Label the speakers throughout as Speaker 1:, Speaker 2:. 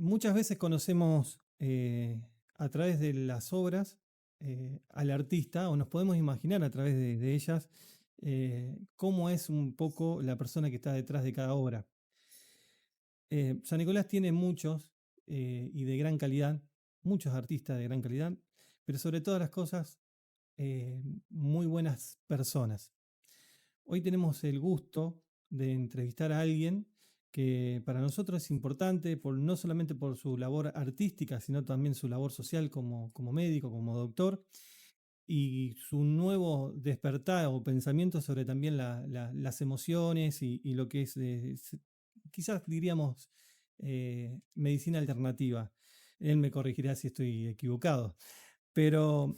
Speaker 1: muchas veces conocemos a través de las obras al artista o nos podemos imaginar a través de ellas cómo es un poco la persona que está detrás de cada obra. San Nicolás tiene muchos y de gran calidad, muchos artistas de gran calidad, pero sobre todas las cosas, muy buenas personas. Hoy tenemos el gusto de entrevistar a alguien que para nosotros es importante, no solamente por su labor artística, sino también su labor social como médico, como doctor, y su nuevo despertar o pensamiento sobre también las emociones y lo que es, quizás diríamos, medicina alternativa. Él me corregirá si estoy equivocado, pero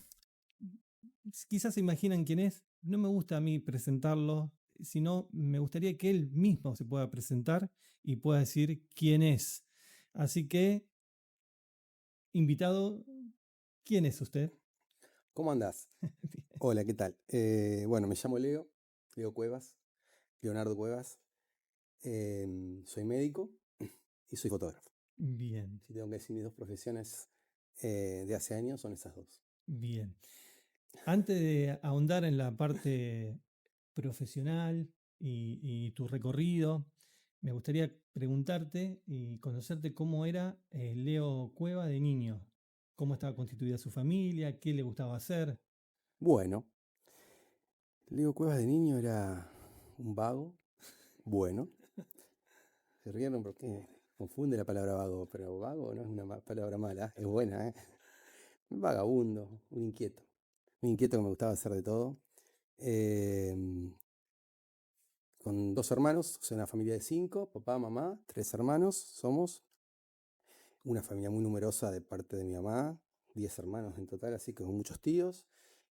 Speaker 1: quizás se imaginan quién es. No me gusta a mí presentarlo, sino me gustaría que él mismo se pueda presentar y pueda decir quién es. Así que, invitado, ¿quién es usted?
Speaker 2: ¿Cómo andás? Hola, ¿qué tal? Bueno, me llamo Leo Cuevas, Leonardo Cuevas. Soy médico y soy fotógrafo.
Speaker 1: Bien,
Speaker 2: Si tengo que decir mis dos profesiones de hace años, son esas dos.
Speaker 1: bien. Antes de ahondar en la parte profesional y tu recorrido, me gustaría preguntarte y conocerte cómo era Leo Cueva de niño, cómo estaba constituida su familia, qué le gustaba hacer.
Speaker 2: Bueno, Leo Cuevas de niño era un vago, bueno. Se rieron porque confunde la palabra vago, pero vago no es una palabra mala, es buena, ¿eh? Un vagabundo, un inquieto. Un inquieto que me gustaba hacer de todo. Em, con dos hermanos, soy una familia de 5, papá, mamá, 3 hermanos somos, una familia muy numerosa de parte de mi mamá, 10 hermanos en total, así que con muchos tíos.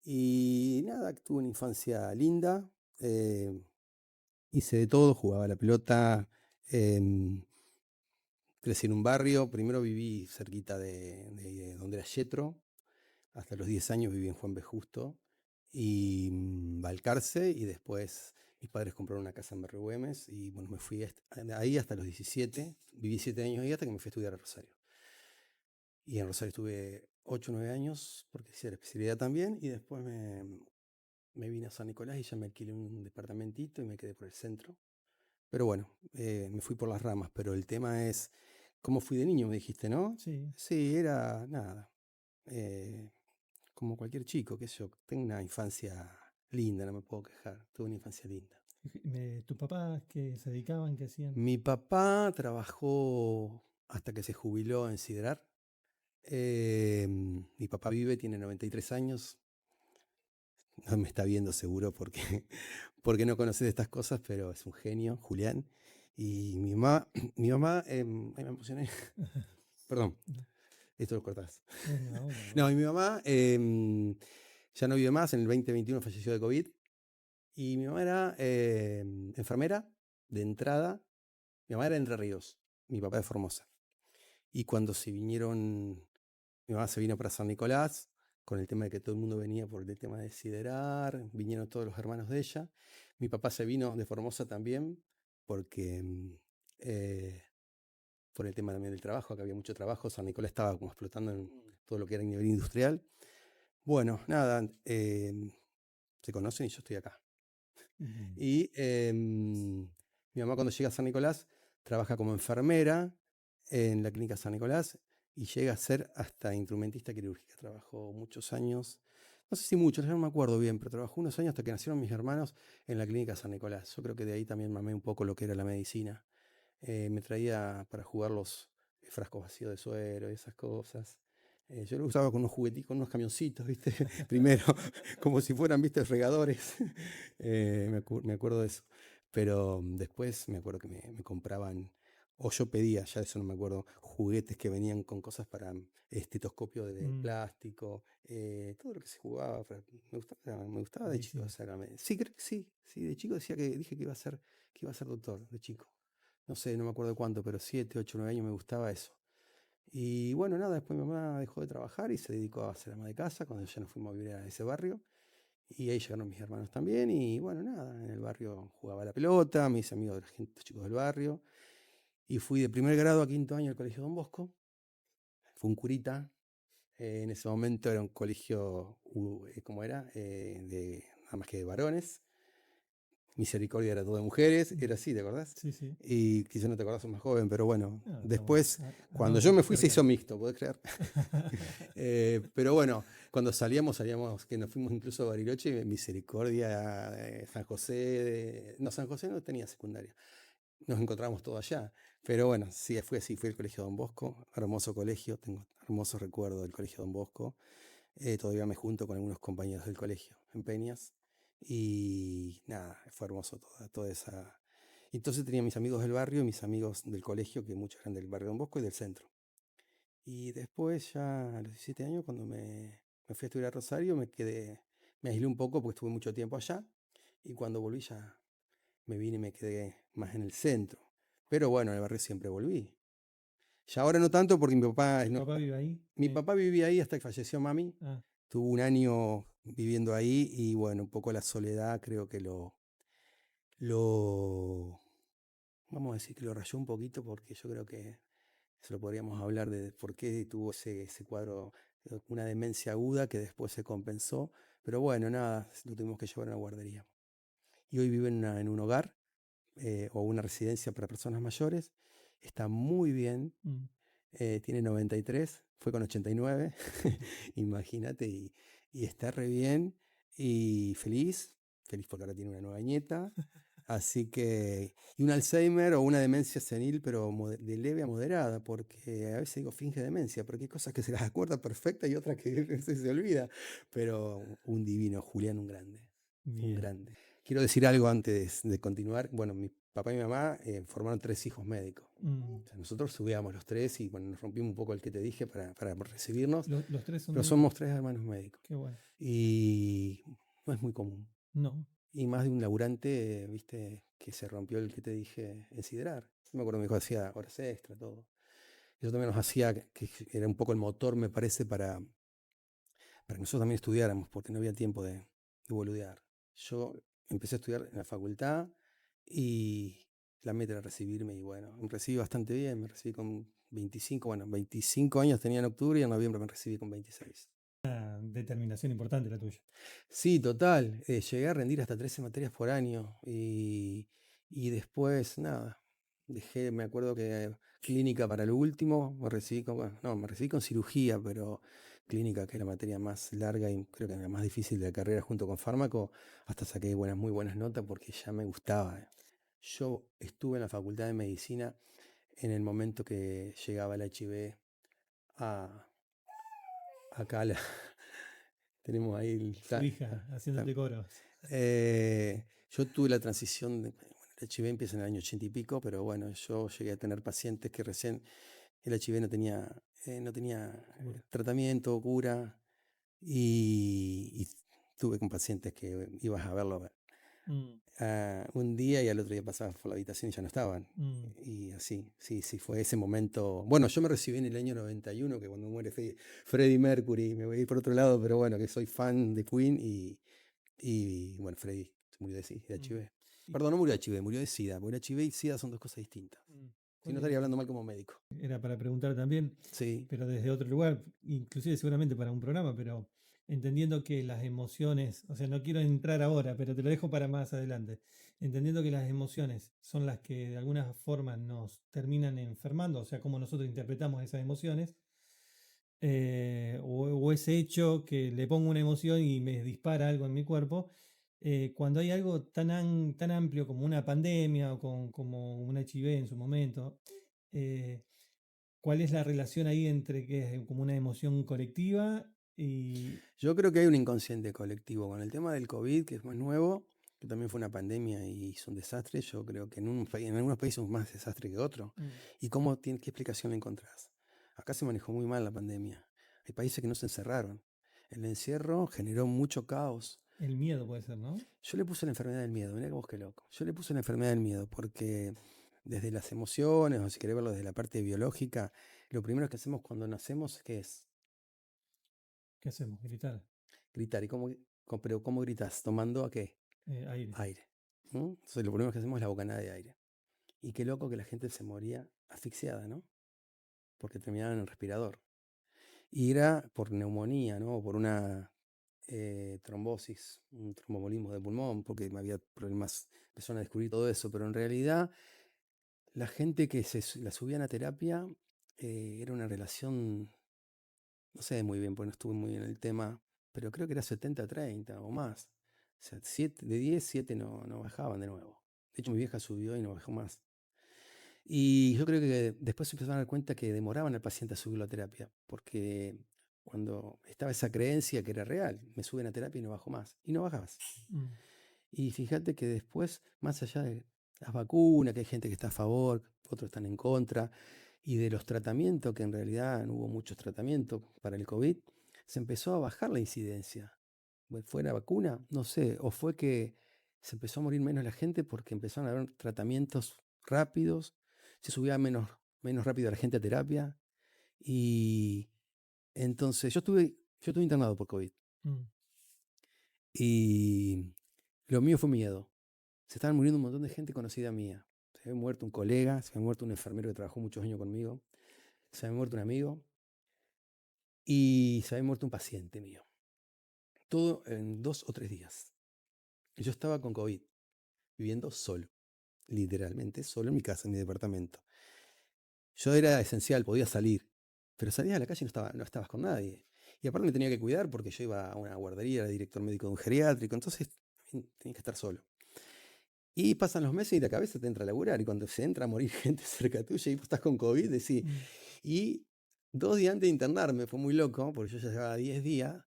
Speaker 2: Y nada, tuve una infancia linda, eh, hice de todo, jugaba a la pelota, em, crecí en un barrio, primero viví cerquita de donde era Yetro, hasta los 10 años viví en Juan B. Justo y Balcarce, y después mis padres compraron una casa en Barrio Güemes y bueno, me fui ahí hasta los 17, viví 7 años ahí hasta que me fui a estudiar a Rosario. Y en Rosario estuve 8 o 9 años porque hice la especialidad también y después me vine a San Nicolás y ya me alquilé un departamentito y me quedé por el centro. Pero bueno, me fui por las ramas, pero el tema es, ¿cómo fui de niño? Me dijiste, ¿no?
Speaker 1: Sí.
Speaker 2: Sí, era nada. eh, Como cualquier chico, qué sé yo, tengo una infancia linda, no me puedo quejar, tuve una infancia linda.
Speaker 1: ¿Tus papás qué se dedicaban, qué hacían?
Speaker 2: Mi papá trabajó hasta que se jubiló en Siderar. Mi papá vive, tiene 93 años, no me está viendo seguro porque, porque no conoce de estas cosas, pero es un genio, Julián. Y mi mamá, ay, me emocioné, perdón, esto lo cortás.
Speaker 1: No, no, no.
Speaker 2: No, y mi mamá ya no vive más, en el 2021 falleció de COVID. Y mi mamá era enfermera de entrada. Mi mamá era de Entre Ríos, mi papá de Formosa. Y cuando se vinieron, mi mamá se vino para San Nicolás, con el tema de que todo el mundo venía por el tema de siderar, vinieron todos los hermanos de ella. Mi papá se vino de Formosa también, porque eh, por el tema también del trabajo, que había mucho trabajo, San Nicolás estaba como explotando en todo lo que era a nivel industrial. Bueno, nada, se conocen y yo estoy acá.
Speaker 1: Bien.
Speaker 2: Y mi mamá cuando llega a San Nicolás trabaja como enfermera en la clínica San Nicolás y llega a ser hasta instrumentista quirúrgica. Trabajó muchos años, no sé si muchos, no me acuerdo bien, pero trabajó unos años hasta que nacieron mis hermanos en la clínica San Nicolás. Yo creo que de ahí también mamé un poco lo que era la medicina. Me traía para jugar los frascos vacíos de suero y esas cosas. Yo lo usaba con unos juguetitos, con unos camioncitos, ¿viste? Primero, como si fueran, ¿viste? Regadores. Me acuerdo de eso. Pero después me acuerdo que me compraban, o yo pedía, ya de eso no me acuerdo, juguetes que venían con cosas para estetoscopio de
Speaker 1: Mm,
Speaker 2: plástico, todo lo que se jugaba. Me gustaba de chico
Speaker 1: medicina.
Speaker 2: sacarme. Sí, creo que sí. Sí, de chico dije que iba a ser doctor, de chico. No sé, no me acuerdo cuánto, pero 7, 8, 9 años me gustaba eso. Y bueno, nada, después mi mamá dejó de trabajar y se dedicó a ser ama de casa cuando ya nos fuimos a vivir a ese barrio. Y ahí llegaron mis hermanos también. Y bueno, nada, en el barrio jugaba a la pelota, mis amigos de la gente, los chicos del barrio. y fui de primer grado a quinto año al Colegio Don Bosco. Fue un curita. En ese momento era un colegio, ¿cómo era? Nada más que de varones. Misericordia era todo de mujeres, era así, ¿te acordás?
Speaker 1: Sí, sí.
Speaker 2: Y quizás no te acordás, sos más joven, pero bueno,
Speaker 1: No,
Speaker 2: después, cuando
Speaker 1: andamos
Speaker 2: yo me fui se
Speaker 1: cerca.
Speaker 2: hizo mixto, ¿podés creer? Pero bueno, cuando salíamos, que nos fuimos incluso a Bariloche, Misericordia, San José, no, San José no tenía secundaria, nos encontramos todos allá. Pero bueno, sí, fue así, fue el Colegio Don Bosco, hermoso colegio, tengo hermosos recuerdos del Colegio Don Bosco. Todavía me junto con algunos compañeros del colegio en Peñas. Y nada, fue hermoso toda esa. Entonces tenía mis amigos del barrio y mis amigos del colegio, que muchos eran del barrio Don Bosco y del centro. Y después, ya a los 17 años, cuando me fui a estudiar a Rosario, me aislé un poco porque estuve mucho tiempo allá. Y cuando volví ya me vine y me quedé más en el centro. Pero bueno, en el barrio siempre volví. Ya ahora no tanto porque
Speaker 1: ¿Tu
Speaker 2: no,
Speaker 1: papá vive ahí?
Speaker 2: mi papá vivía ahí hasta que falleció mami.
Speaker 1: Ah,
Speaker 2: Tuvo un año viviendo ahí y bueno, un poco la soledad creo que lo, vamos a decir que lo rayó un poquito porque yo creo que se lo podríamos hablar de por qué tuvo ese cuadro, una demencia aguda que después se compensó. Pero bueno, nada, lo tuvimos que llevar a una guardería. Y hoy vive en un hogar o una residencia para personas mayores. Está muy bien.
Speaker 1: mm.
Speaker 2: Tiene 93, fue con 89, imagínate, y está re bien y feliz porque ahora tiene una nueva nieta, así que, y un Alzheimer o una demencia senil, pero de leve a moderada, porque a veces digo finge demencia, porque hay cosas que se las acuerda perfecta y otras que se olvida, pero un divino, Julián, un
Speaker 1: Bien.
Speaker 2: grande. Quiero decir algo antes de continuar. Bueno, mi papá y mi mamá formaron 3 hijos médicos.
Speaker 1: Mm.
Speaker 2: O sea, nosotros subíamos los 3 y bueno, nos rompimos un poco el que te dije para recibirnos,
Speaker 1: Los tres son
Speaker 2: pero
Speaker 1: médicos.
Speaker 2: somos 3 hermanos médicos.
Speaker 1: Qué bueno.
Speaker 2: Y no es muy común.
Speaker 1: No.
Speaker 2: Y más de un laburante, viste, que se rompió el que te dije en siderar. Yo me acuerdo que mi hijo hacía horas extra, todo. Eso también nos hacía, que era un poco el motor, me parece, para que nosotros también estudiáramos, porque no había tiempo de boludear. Yo empecé a estudiar en la facultad y la meta era recibirme y bueno, me recibí bastante bien, me recibí con 25 años tenía en octubre y en noviembre me recibí con 26.
Speaker 1: Determinación importante la tuya.
Speaker 2: Sí, total, llegué a rendir hasta 13 materias por año y después nada, me acuerdo que clínica para lo último, me recibí con cirugía, pero clínica, que es la materia más larga y creo que la más difícil de la carrera junto con fármaco, hasta saqué muy buenas notas porque ya me gustaba. Yo estuve en la Facultad de Medicina en el momento que llegaba el HIV a, acá, tenemos ahí
Speaker 1: Tu hija haciéndote coros.
Speaker 2: yo tuve la transición, bueno, el HIV empieza en el año 80 y pico, pero bueno, yo llegué a tener pacientes que recién el HIV no tenía
Speaker 1: Cura.
Speaker 2: tratamiento, cura, y tuve con pacientes que ibas a verlo
Speaker 1: Mm,
Speaker 2: un día y al otro día pasabas por la habitación y ya no estaban.
Speaker 1: mm.
Speaker 2: Y así, sí, sí, fue ese momento. Bueno, yo me recibí en el año 91, que cuando muere Freddie Mercury, me voy a ir por otro lado, pero bueno, que soy fan de Queen y bueno, Freddie murió de
Speaker 1: Mm.
Speaker 2: HIV.
Speaker 1: ¿Y
Speaker 2: Perdón, no murió de HIV, murió de SIDA, porque el HIV y SIDA son dos cosas distintas.
Speaker 1: mm,
Speaker 2: Si no
Speaker 1: cuál
Speaker 2: estaría hablando mal como médico.
Speaker 1: era para preguntar también,
Speaker 2: Sí,
Speaker 1: pero desde otro lugar, inclusive seguramente para un programa, pero entendiendo que las emociones, o sea, no quiero entrar ahora, pero te lo dejo para más adelante, entendiendo que las emociones son las que de alguna forma nos terminan enfermando, o sea, cómo nosotros interpretamos esas emociones, o ese hecho que le pongo una emoción y me dispara algo en mi cuerpo, cuando hay algo tan amplio como una pandemia o como un HIV en su momento, eh, ¿cuál es la relación ahí entre que es como una emoción colectiva y...
Speaker 2: yo creo que hay un inconsciente colectivo con el tema del COVID, que es más nuevo, que también fue una pandemia y hizo un desastre. Yo creo que en algunos países es más desastre que otros.
Speaker 1: Mm,
Speaker 2: ¿Y qué explicación le encontrás? Acá se manejó muy mal la pandemia. Hay países que no se encerraron. El encierro generó mucho caos.
Speaker 1: el miedo puede ser, ¿no?
Speaker 2: Yo le puse la enfermedad del miedo, mirá que vos qué loco. Yo le puse la enfermedad del miedo porque desde las emociones, o si querés verlo desde la parte biológica, lo primero que hacemos cuando nacemos, ¿qué es?
Speaker 1: ¿Qué hacemos? Gritar.
Speaker 2: Gritar. Pero cómo gritas? ¿Tomando a qué?
Speaker 1: Aire.
Speaker 2: Aire. ¿Mm? Entonces lo primero que hacemos es la bocanada de aire. Y qué loco que la gente se moría asfixiada, ¿no? Porque terminaba en el respirador. Y era por neumonía, ¿no? Por una trombosis, un tromboembolismo de pulmón, porque me había problemas, empezaron a descubrir todo eso, pero en realidad la gente que la subían a terapia era una relación, no sé muy bien, porque no estuve muy bien en el tema, pero creo que era 70-30 o más. O sea, de 10, 7 no bajaban de nuevo. De hecho, mi vieja subió y no bajó más. Y yo creo que después se empezaron a dar cuenta que demoraban al paciente a subirlo a terapia, porque cuando estaba esa creencia que era real, me suben a terapia y no bajo más, y no bajabas.
Speaker 1: Mm.
Speaker 2: Y fíjate que después, más allá de las vacunas, que hay gente que está a favor, otros están en contra, y de los tratamientos, que en realidad no hubo muchos tratamientos para el COVID, se empezó a bajar la incidencia. ¿Fue la vacuna? No sé, o fue que se empezó a morir menos la gente porque empezaron a haber tratamientos rápidos, se subía menos rápido la gente a terapia, y entonces yo estuve internado por COVID,
Speaker 1: Mm.
Speaker 2: y lo mío fue miedo. Se estaban muriendo un montón de gente conocida mía. Se había muerto un colega, se había muerto un enfermero que trabajó muchos años conmigo, se había muerto un amigo y se había muerto un paciente mío. Todo en 2 o 3 días. Y yo estaba con COVID, viviendo solo, literalmente solo en mi casa, en mi departamento. Yo era esencial, podía salir, pero salías a la calle y no estabas con nadie. Y aparte me tenía que cuidar porque yo iba a una guardería, era director médico de un geriátrico, entonces tenía que estar solo. Y pasan los meses y la cabeza te entra a laburar. Y cuando se entra a morir gente cerca tuya y vos estás con COVID, decís.
Speaker 1: Mm.
Speaker 2: Y 2 días antes de internarme, fue muy loco, porque yo ya llevaba 10 días,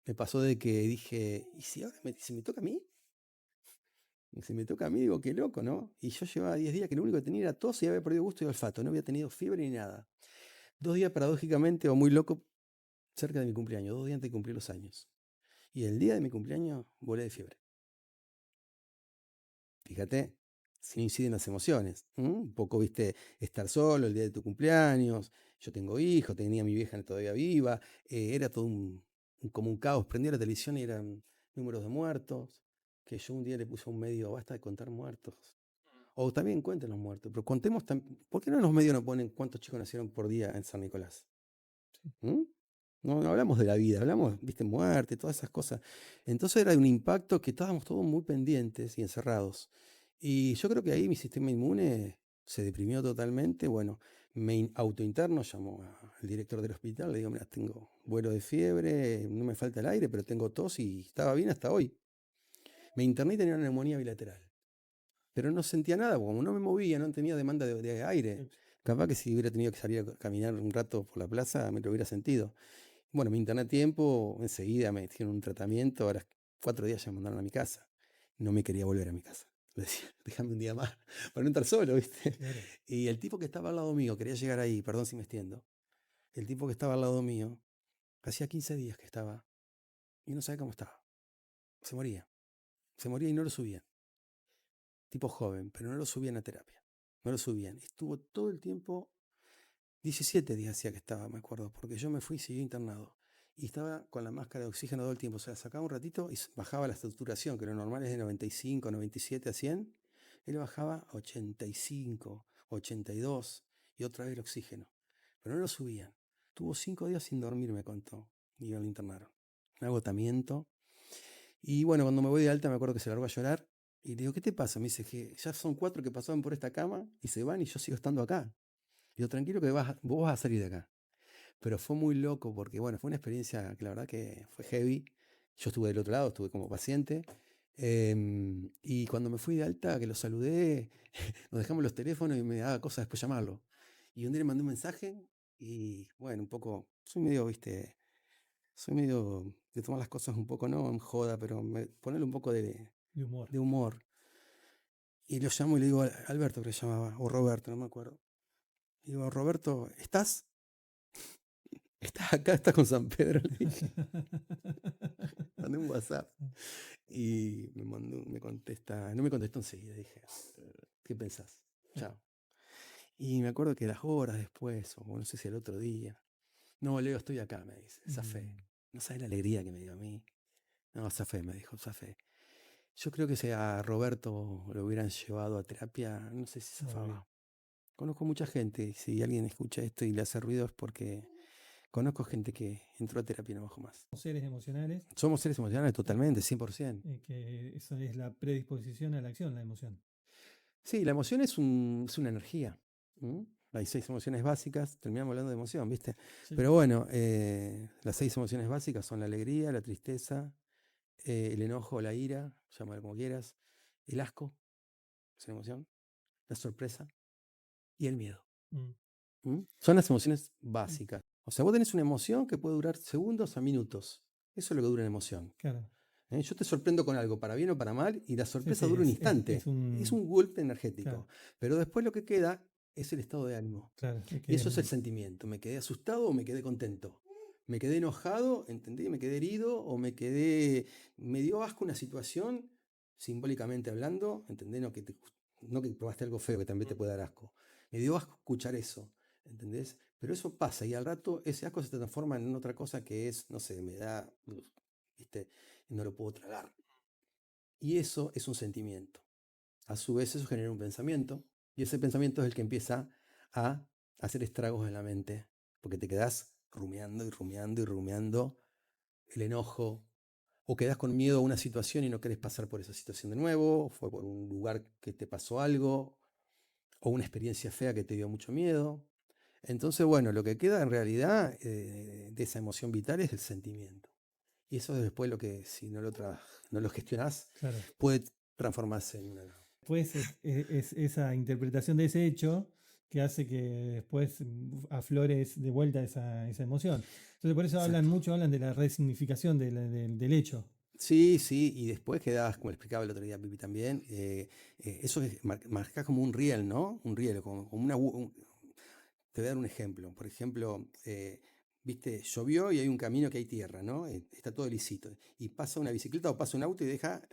Speaker 2: me pasó de que dije, ¿y si ahora si me toca a mí? Y si me toca a mí, digo, qué loco, ¿no? Y yo llevaba 10 días que lo único que tenía era tos y había perdido gusto y olfato, no había tenido fiebre ni nada. 2 días paradójicamente, o muy loco, cerca de mi cumpleaños, 2 días antes de cumplir los años. Y el día de mi cumpleaños volé de fiebre. Fíjate, si no inciden las emociones. Un poco, viste, estar solo el día de tu cumpleaños. Yo tengo hijos, tenía a mi vieja todavía viva. Era todo como un caos. Prendía la televisión y eran números de muertos. Que yo un día le puse a un medio, basta de contar muertos. O también cuenten los muertos. Pero contemos, ¿por qué no en los medios no ponen cuántos chicos nacieron por día en San Nicolás?
Speaker 1: Sí.
Speaker 2: ¿Mm? No hablamos de la vida, hablamos, viste, muerte, todas esas cosas. Entonces era un impacto que estábamos todos muy pendientes y encerrados. Y yo creo que ahí mi sistema inmune se deprimió totalmente. Bueno, autointerno, llamo al director del hospital, le digo, mira, tengo vuelo de fiebre, no me falta el aire, pero tengo tos y estaba bien hasta hoy. Me interné y tenía una neumonía bilateral. Pero no sentía nada, porque como no me movía, no tenía demanda de aire.
Speaker 1: Sí.
Speaker 2: Capaz que si hubiera tenido que salir a caminar un rato por la plaza, me lo hubiera sentido. Bueno, me interné a tiempo, enseguida me hicieron un tratamiento, a los 4 días ya me mandaron a mi casa. No me quería volver a mi casa. Le decía, déjame un día más, para no estar solo, ¿viste?
Speaker 1: Claro.
Speaker 2: Y el tipo que estaba al lado mío, quería llegar ahí, perdón si me extiendo, el tipo que estaba al lado mío, hacía 15 días que estaba y no sabía cómo estaba. Se moría. Se moría y no lo subían. Tipo joven, pero no lo subían a terapia. No lo subían. Estuvo todo el tiempo 17 días hacía que estaba, me acuerdo, porque yo me fui y seguí internado. Y estaba con la máscara de oxígeno todo el tiempo. O sea, sacaba un ratito y bajaba la saturación, que lo normal es de 95, 97 a 100. Él bajaba a 85, 82 y otra vez el oxígeno. Pero no lo subían. Tuvo 5 días sin dormir, me contó. Y lo internaron. Un agotamiento. Y bueno, cuando me voy de alta me acuerdo que se largó a llorar. Y le digo, ¿qué te pasa? Me dice que ya son 4 que pasaban por esta cama y se van y yo sigo estando acá. Digo, tranquilo que vos vas a salir de acá. Pero fue muy loco porque, bueno, fue una experiencia que la verdad que fue heavy. Yo estuve del otro lado, estuve como paciente. Y cuando me fui de alta, que lo saludé, nos dejamos los teléfonos y me daba cosa después llamarlo. Y un día le mandé un mensaje y, bueno, un poco, soy medio, viste, soy medio de tomar las cosas un poco, no en joda, pero ponerle un poco
Speaker 1: De humor.
Speaker 2: de humor. Y lo llamo y le digo, Alberto que le llamaba, o Roberto, no me acuerdo. Y digo, Roberto, ¿estás? ¿Estás acá? ¿Estás con San Pedro? Le dije. Mandé un WhatsApp y me contesta, no me contestó enseguida, dije, ¿qué pensás? Chao. Y me acuerdo que las horas después, o no sé si el otro día, no, Leo, estoy acá, me dice, zafé.
Speaker 1: Mm.
Speaker 2: No sabes la alegría que me dio a mí. No, zafé, me dijo, zafé. Yo creo que si a Roberto lo hubieran llevado a terapia, no sé si
Speaker 1: No volvía.
Speaker 2: zafaba. Conozco mucha gente, y si alguien escucha esto y le hace ruido es porque conozco gente que entró a terapia y no bajó más.
Speaker 1: Seres emocionales,
Speaker 2: Somos seres emocionales totalmente, 100%.
Speaker 1: que eso es la predisposición a la acción, la emoción.
Speaker 2: Sí, la emoción es una energía. ¿M? Hay 6 emociones básicas, terminamos hablando de emoción, ¿viste?
Speaker 1: Sí,
Speaker 2: Pero bueno, las 6 emociones básicas son la alegría, la tristeza, el enojo, la ira, llámalo como quieras, el asco, es una emoción, la sorpresa y el miedo.
Speaker 1: mm,
Speaker 2: Son las emociones
Speaker 1: mm,
Speaker 2: básicas. O sea, vos tenés una emoción que puede durar segundos a minutos. Eso es lo que dura una emoción.
Speaker 1: claro.
Speaker 2: Yo te sorprendo con algo, para bien o para mal, y la
Speaker 1: Sí, sí,
Speaker 2: sorpresa dura un
Speaker 1: es
Speaker 2: instante. Es
Speaker 1: un.
Speaker 2: un golpe
Speaker 1: Claro,
Speaker 2: energético. Pero después lo que queda es el estado de ánimo.
Speaker 1: claro.
Speaker 2: Y eso es el sentimiento. ¿Me quedé asustado o me quedé contento? ¿Me quedé enojado? ¿Entendí? ¿Me quedé herido? ¿O me dio asco una situación, simbólicamente hablando? ¿Entendés? No que probaste algo feo que también te puede dar asco. Me dio asco escuchar eso. ¿Entendés? Pero eso pasa y al rato ese asco se transforma en otra cosa que es, no sé, me da, ¿viste? No lo puedo tragar. Y eso es un sentimiento. A su vez eso genera un pensamiento y ese pensamiento es el que empieza a hacer estragos en la mente, porque te quedas rumiando y rumiando y rumiando el enojo, o quedas con miedo a una situación y no querés pasar por esa situación de nuevo, o fue por un lugar que te pasó algo, o una experiencia fea que te dio mucho miedo. Entonces, bueno, lo que queda en realidad de esa emoción vital es el sentimiento. Y eso es después lo que, si no lo gestionás,
Speaker 1: claro.
Speaker 2: puede transformarse en una...
Speaker 1: Pues es esa interpretación de ese hecho que hace que después aflore de vuelta esa emoción. Entonces, por eso
Speaker 2: Exacto.
Speaker 1: hablan de la resignificación del hecho.
Speaker 2: Sí, sí, y después quedás, como le explicaba el otro día a Pipi también, eso es marcás como un riel, ¿no? Un riel, como te voy a dar un ejemplo. Por ejemplo, viste, llovió y hay un camino que hay tierra, ¿no? Está todo lisito. Y pasa una bicicleta o pasa un auto y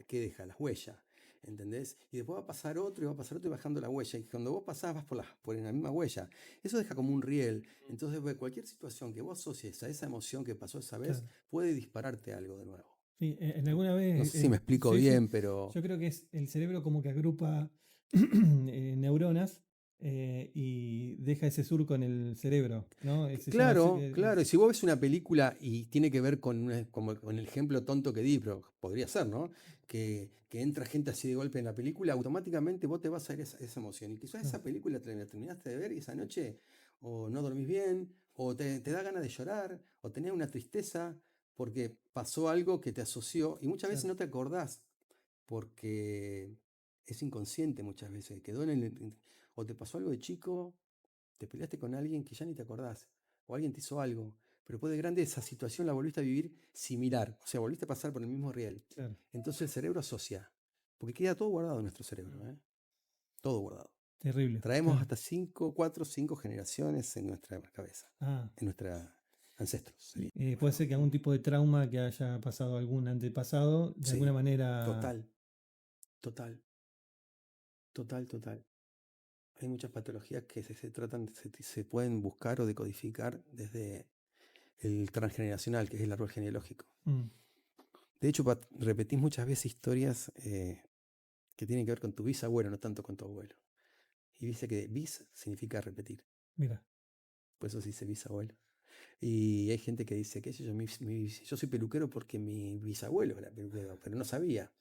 Speaker 2: ¿qué deja? Las huellas. ¿Entendés? Y después va a pasar otro y va a pasar otro y bajando la huella. Y cuando vos pasás, vas por la misma huella. Eso deja como un riel. Entonces, pues, cualquier situación que vos asocies a esa emoción que pasó esa vez,
Speaker 1: Claro.
Speaker 2: puede dispararte algo de nuevo.
Speaker 1: Sí, en alguna
Speaker 2: No
Speaker 1: vez,
Speaker 2: sé si me explico
Speaker 1: sí, sí,
Speaker 2: bien, pero
Speaker 1: yo creo que es el cerebro como que agrupa neuronas y deja ese surco en el cerebro, ¿no? Se llama,
Speaker 2: claro, claro. Y si vos ves una película y tiene que ver con, como con el ejemplo tonto que di, pero podría ser, ¿no? Que entra gente así de golpe en la película, automáticamente vos te vas a ir esa emoción. Y quizás
Speaker 1: claro,
Speaker 2: esa película la terminaste de ver y esa noche o no dormís bien, o te da ganas de llorar, o tenés una tristeza porque pasó algo que te asoció y muchas veces
Speaker 1: claro,
Speaker 2: no te acordás porque es inconsciente muchas veces. Quedó o te pasó algo de chico, te peleaste con alguien que ya ni te acordás, o alguien te hizo algo, pero después de grande esa situación la volviste a vivir similar, o sea, volviste a pasar por el mismo riel.
Speaker 1: claro.
Speaker 2: Entonces el cerebro asocia, porque queda todo guardado en nuestro cerebro,
Speaker 1: Mm.
Speaker 2: ¿eh? Todo guardado.
Speaker 1: Terrible,
Speaker 2: Traemos
Speaker 1: claro.
Speaker 2: hasta 5, 4, 5 generaciones en nuestra cabeza,
Speaker 1: Ah,
Speaker 2: en nuestra ancestros, sería.
Speaker 1: puede
Speaker 2: Bueno,
Speaker 1: ser que algún tipo de trauma que haya pasado algún antepasado, de alguna
Speaker 2: sí,
Speaker 1: manera,
Speaker 2: total, total, total, total. Hay muchas patologías que se tratan, se pueden buscar o decodificar desde el transgeneracional, que es el árbol genealógico.
Speaker 1: mm,
Speaker 2: De hecho, repetís muchas veces historias que tienen que ver con tu bisabuelo, no tanto con tu abuelo. Y dice que bis significa repetir,
Speaker 1: mira,
Speaker 2: por eso se dice bisabuelo. Y hay gente que dice, qué sé yo, yo soy peluquero porque mi bisabuelo era peluquero, pero no sabía,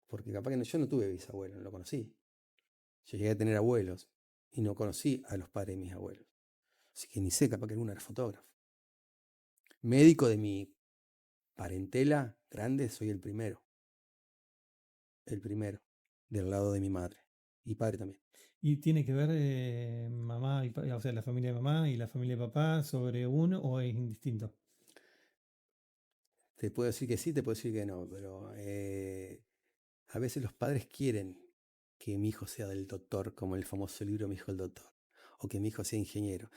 Speaker 2: porque capaz que yo no tuve bisabuelo, no lo conocí. Yo llegué a tener abuelos y no conocí a los padres de mis abuelos. Así que ni sé, capaz que alguno era fotógrafo. Médico de mi parentela grande, soy el primero, del lado de mi madre. Y padre también.
Speaker 1: ¿y tiene que ver mamá, o sea, la familia de mamá y la familia de papá sobre uno o es indistinto?
Speaker 2: Te puedo decir que sí, te puedo decir que no, pero a veces los padres quieren que mi hijo sea del doctor, como el famoso libro Mi hijo el doctor, o que mi hijo sea ingeniero.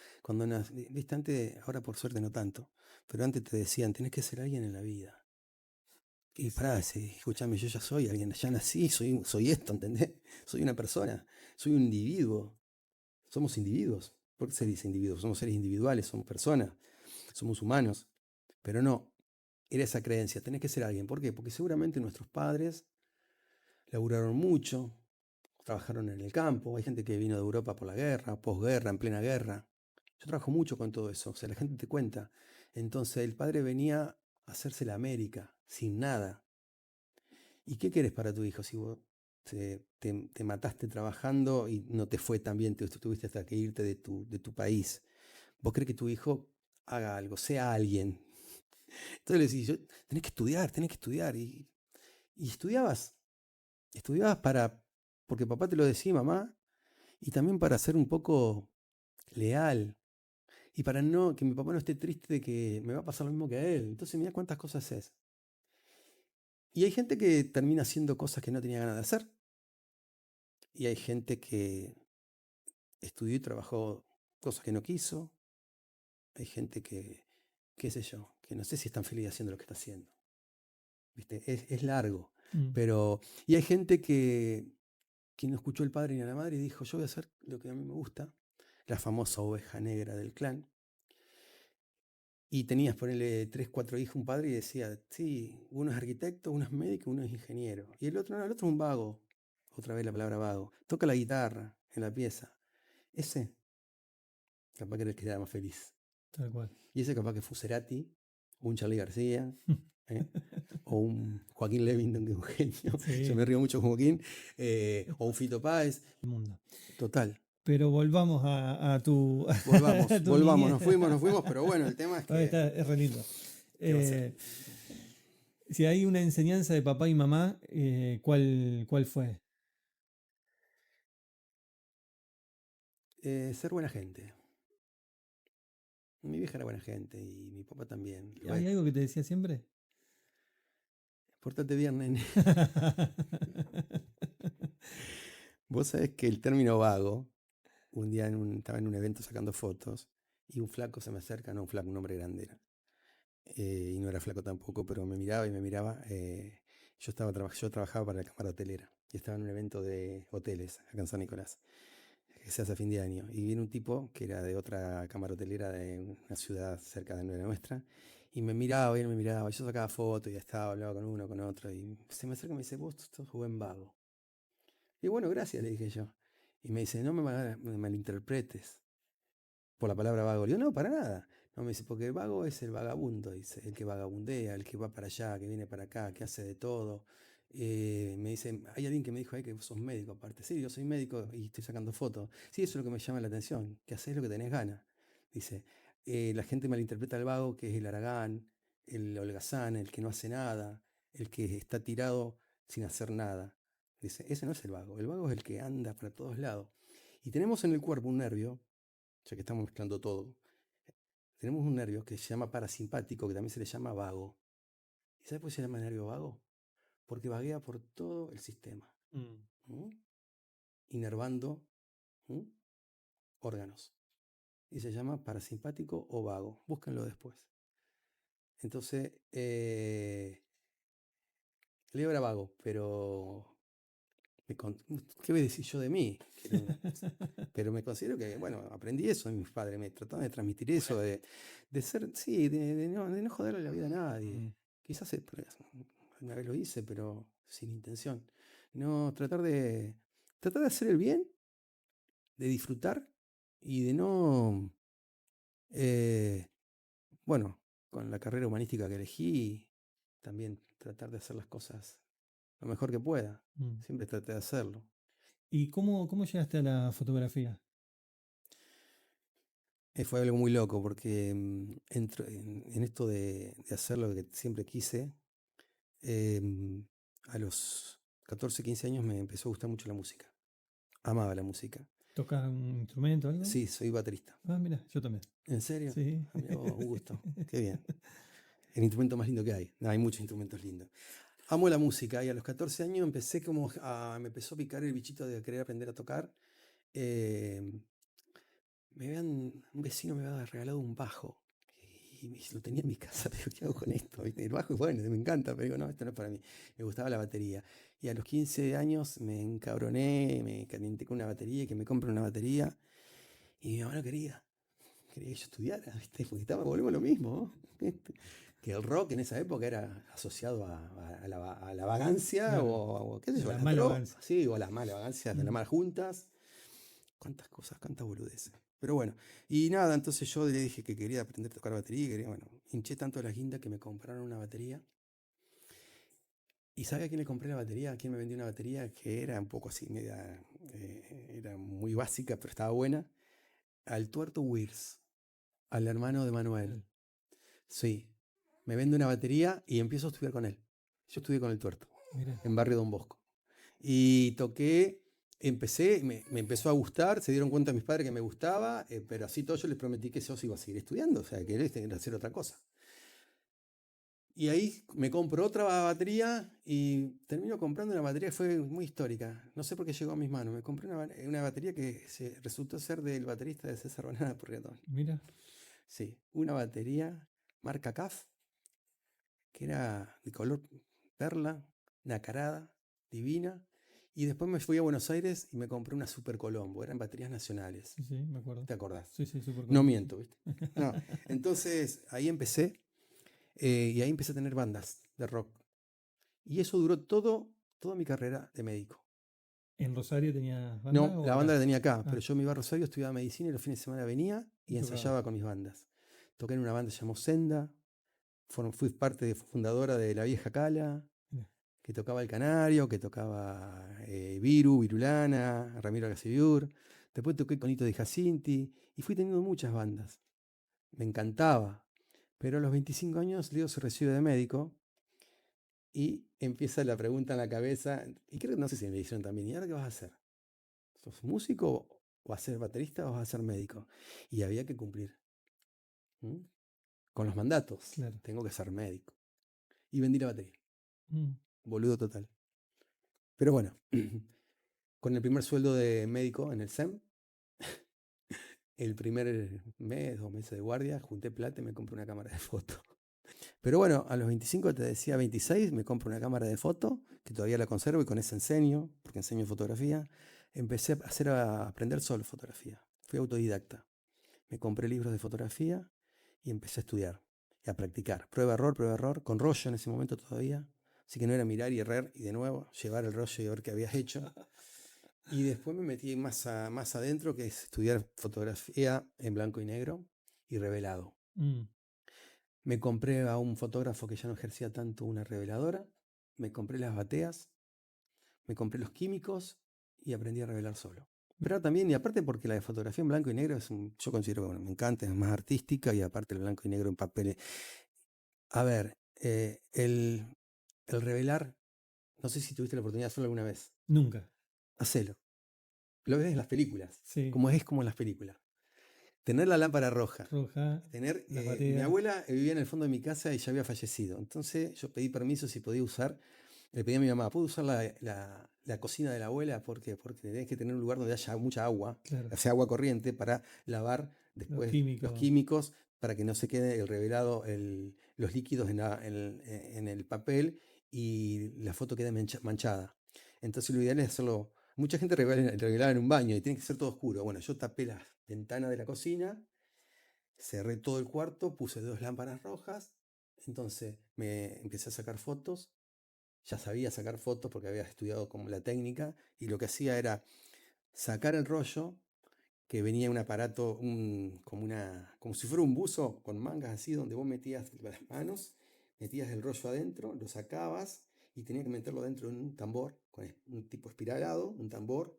Speaker 2: Viste, antes, ahora por suerte no tanto, pero antes te decían, tenés que ser alguien en la vida. Y pará, sí, escúchame, yo ya soy alguien, ya nací, soy esto, ¿entendés? Soy una persona, soy un individuo. Somos individuos. ¿Por qué se dice individuos? Somos seres individuales, somos personas, somos humanos. Pero no, era esa creencia, tenés que ser alguien. ¿Por qué? Porque seguramente nuestros padres laburaron mucho, trabajaron en el campo, hay gente que vino de Europa por la guerra, posguerra, en plena guerra. Yo trabajo mucho con todo eso, o sea, la gente te cuenta. Entonces el padre venía a hacerse la América, sin nada. ¿Y qué querés para tu hijo si vos te mataste trabajando y no te fue tan bien, te tuviste hasta que irte de tu país? ¿Vos querés que tu hijo haga algo, sea alguien? Entonces le decís, tenés que estudiar, tenés que estudiar. Y estudiabas porque papá te lo decía, mamá, y también para ser un poco leal. Y para no, que mi papá no esté triste de que me va a pasar lo mismo que a él. Entonces mira cuántas cosas es. Y hay gente que termina haciendo cosas que no tenía ganas de hacer. Y hay gente que estudió y trabajó cosas que no quiso. Hay gente que, qué sé yo, que no sé si es tan feliz haciendo lo que está haciendo. ¿Viste? Es largo.
Speaker 1: Mm.
Speaker 2: Pero, y hay gente que no escuchó el padre ni a la madre y dijo, yo voy a hacer lo que a mí me gusta. La famosa oveja negra del clan. Y tenías, ponerle 3, 4 hijos, un padre, y decía, sí, uno es arquitecto, uno es médico, uno es ingeniero. Y el otro no, el otro es un vago. Otra vez la palabra vago. Toca la guitarra en la pieza. Ese capaz que era el que era más feliz.
Speaker 1: Tal cual.
Speaker 2: Y ese capaz que fue Cerati, o un Charly García, ¿eh? O un Joaquín Levington, que es un genio.
Speaker 1: Sí.
Speaker 2: Yo me río mucho con Joaquín. O un Fito Páez.
Speaker 1: El mundo.
Speaker 2: Total.
Speaker 1: Pero volvamos a tu.
Speaker 2: Volvamos,
Speaker 1: a tu
Speaker 2: volvamos,
Speaker 1: niñez.
Speaker 2: nos fuimos, pero bueno, el tema es que.
Speaker 1: Es re lindo.
Speaker 2: ¿Qué va a ser?
Speaker 1: Si hay una enseñanza de papá y mamá, ¿cuál fue?
Speaker 2: Ser buena gente. Mi vieja era buena gente y mi papá también.
Speaker 1: ¿Hay algo que te decía siempre?
Speaker 2: Portate bien, nene. Vos sabés que el término vago, un día estaba en un evento sacando fotos y un flaco se me acerca, no un flaco, un hombre grande era. Y no era flaco tampoco, pero me miraba y me miraba. Yo trabajaba para la cámara hotelera y estaba en un evento de hoteles acá en San Nicolás, que se hace a fin de año. Y viene un tipo que era de otra cámara hotelera de una ciudad cerca de la nuestra. Y me miraba, y él me miraba, yo sacaba fotos y estaba, hablaba con uno, con otro. Y se me acerca y me dice, vos sos buen vago. Y bueno, gracias, le dije yo. Y me dice, no me malinterpretes por la palabra vago. Le digo, no, para nada. No, me dice, porque el vago es el vagabundo, dice, el que vagabundea, el que va para allá, que viene para acá, que hace de todo. Me dice, hay alguien que me dijo ahí que vos sos médico aparte. Sí, yo soy médico y estoy sacando fotos. Sí, eso es lo que me llama la atención, que haces lo que tenés ganas. Dice, la gente malinterpreta al vago, que es el haragán, el holgazán, el que no hace nada, el que está tirado sin hacer nada. Dice, ese no es el vago es el que anda para todos lados. Y tenemos en el cuerpo un nervio, ya que estamos mezclando todo, tenemos un nervio que se llama parasimpático, que también se le llama vago. ¿Y sabes por qué se llama nervio vago? Porque vaguea por todo el sistema, ¿m? Inervando, ¿m? órganos. Y se llama parasimpático o vago. Búsquenlo después. Entonces, Leo era vago, pero ¿qué voy a decir yo de mí? Pero me considero que, bueno, aprendí eso de mis padres, me trataban de transmitir eso, de ser, sí, de no joderle la vida a nadie.
Speaker 1: Mm.
Speaker 2: Quizás una vez lo hice, pero sin intención. No, tratar de hacer el bien, de disfrutar y de no, eh, bueno, con la carrera humanística que elegí, también tratar de hacer las cosas lo mejor que pueda.
Speaker 1: Mm.
Speaker 2: Siempre traté de hacerlo.
Speaker 1: ¿Y cómo llegaste a la fotografía?
Speaker 2: Fue algo muy loco porque entro en esto de hacer lo que siempre quise. A los 14, 15 años me empezó a gustar mucho la música. Amaba la música.
Speaker 1: ¿Tocas un instrumento o algo?
Speaker 2: Sí, soy baterista.
Speaker 1: Ah, mira, yo también.
Speaker 2: ¿En serio?
Speaker 1: Sí.
Speaker 2: Ah, mirá vos, un gusto. Qué bien. El instrumento más lindo que hay. No, hay muchos instrumentos lindos. Amo la música y a los 14 años me empezó a picar el bichito de querer aprender a tocar. Eh, un vecino me había regalado un bajo y lo tenía en mi casa. Pero ¿qué hago con esto? ¿Viste? El bajo es bueno, me encanta, pero digo, no, esto no es para mí. Me gustaba la batería. Y a los 15 años me encabroné, me calenté con una batería y que me compre una batería. Y mi mamá no quería. quería que yo estudiara, ¿viste? Porque volvemos a lo mismo, ¿no? Que el rock en esa época era asociado a la vagancia
Speaker 1: Claro,
Speaker 2: o qué sé
Speaker 1: a
Speaker 2: yo, a
Speaker 1: la
Speaker 2: las
Speaker 1: mala
Speaker 2: drogas,
Speaker 1: avance.
Speaker 2: sí, o a las malas vagancias de las
Speaker 1: Mm.
Speaker 2: malas juntas. Cuántas cosas, cuántas boludeces. Pero bueno, y nada, entonces yo le dije que quería aprender a tocar batería y quería, bueno, hinché tanto la guinda que me compraron una batería. ¿Y sabe a quién le compré la batería? ¿A quién me vendió una batería que era un poco así, media, era muy básica, pero estaba buena? Al Tuerto Weirs, al hermano de Manuel. Sí, me vende una batería y empiezo a estudiar con él. Yo estudié con el Tuerto,
Speaker 1: Mira,
Speaker 2: en Barrio Don Bosco. Y toqué, empecé, me empezó a gustar, se dieron cuenta mis padres que me gustaba, pero así todo yo les prometí que yo iba a seguir estudiando, o sea, que quería hacer otra cosa. Y ahí me compro otra batería y termino comprando una batería que fue muy histórica. No sé por qué llegó a mis manos. Me compré una batería que resultó ser del baterista de César Banana por Reggaetón.
Speaker 1: mira.
Speaker 2: Sí, una batería marca CAF, que era de color perla, nacarada, divina. Y después me fui a Buenos Aires y me compré una Super Colombo. Eran baterías nacionales.
Speaker 1: Sí, sí, me acuerdo.
Speaker 2: ¿Te acordás?
Speaker 1: Sí, sí, súper
Speaker 2: No
Speaker 1: Colombo, sí.
Speaker 2: miento, ¿viste? No. Entonces ahí empecé y ahí empecé a tener bandas de rock. Y eso duró toda mi carrera de médico.
Speaker 1: ¿En Rosario tenías banda
Speaker 2: No,
Speaker 1: o
Speaker 2: la banda
Speaker 1: acá?
Speaker 2: la tenía acá, pero
Speaker 1: Ah,
Speaker 2: yo me iba a Rosario, estudiaba medicina y los fines de semana venía
Speaker 1: y
Speaker 2: y
Speaker 1: tocabas.
Speaker 2: ensayaba con mis bandas. Toqué en una banda que se llamó Senda, fui parte fundadora de La Vieja Cala,
Speaker 1: Mira.
Speaker 2: que tocaba El Canario, que tocaba Virulana, Ramiro Gasibiur. Después toqué con Hito de Jacinti y fui teniendo muchas bandas. Me encantaba. Pero a los 25 años Leo se recibe de médico y empieza la pregunta en la cabeza, y creo que no sé si me dijeron también, ¿y ahora qué vas a hacer? ¿Sos músico o vas a ser baterista o vas a ser médico? Y había que cumplir, ¿m? Con los mandatos.
Speaker 1: Claro.
Speaker 2: Tengo que ser médico. Y vendí la batería.
Speaker 1: Mm.
Speaker 2: Boludo total. Pero bueno, con el primer sueldo de médico en el SEM, el primer mes, 2 meses de guardia, junté plata y me compré una cámara de foto. Pero bueno, a los 25, te decía 26, me compro una cámara de foto, que todavía la conservo y con esa enseño, porque enseño fotografía. Empecé a aprender solo fotografía. Fui autodidacta. Me compré libros de fotografía y empecé a estudiar y a practicar. Prueba, error, con rollo en ese momento todavía. Así que no era mirar y errar y de nuevo llevar el rollo y ver qué habías hecho. Y después me metí más adentro, que es estudiar fotografía en blanco y negro y revelado.
Speaker 1: Mm.
Speaker 2: Me compré a un fotógrafo que ya no ejercía tanto una reveladora. Me compré las bateas, me compré los químicos y aprendí a revelar solo. Pero también, y aparte porque la fotografía en blanco y negro yo considero que bueno, me encanta, es más artística y aparte el blanco y negro en papel. A ver, el revelar, no sé si tuviste la oportunidad de hacerlo alguna vez.
Speaker 1: Nunca.
Speaker 2: Hacelo. Lo ves en las películas,
Speaker 1: Sí.
Speaker 2: como es como en las películas. Tener la lámpara roja.
Speaker 1: Roja, las
Speaker 2: Mi
Speaker 1: bateas.
Speaker 2: abuela vivía en el fondo de mi casa y ya había fallecido. Entonces yo pedí permiso si podía usar. Le pedí a mi mamá, ¿puedo usar la cocina de la abuela? Porque tenés que tener un lugar donde haya mucha agua,
Speaker 1: Claro.
Speaker 2: o sea, agua corriente, para lavar
Speaker 1: Los
Speaker 2: después los
Speaker 1: químicos.
Speaker 2: químicos, para que no se quede el revelado, los líquidos en el papel y la foto quede manchada. Entonces lo ideal es hacerlo. Mucha gente revelaba en un baño y tiene que ser todo oscuro. Bueno, yo tapé las ventanas de la cocina, cerré todo el cuarto, puse 2 lámparas rojas, entonces me empecé a sacar fotos. Ya sabía sacar fotos porque había estudiado como la técnica y lo que hacía era sacar el rollo, que venía un aparato, como si fuera un buzo con mangas así, donde vos metías las manos, metías el rollo adentro, lo sacabas y tenías que meterlo dentro de un tambor, con un tipo espiralado, un tambor,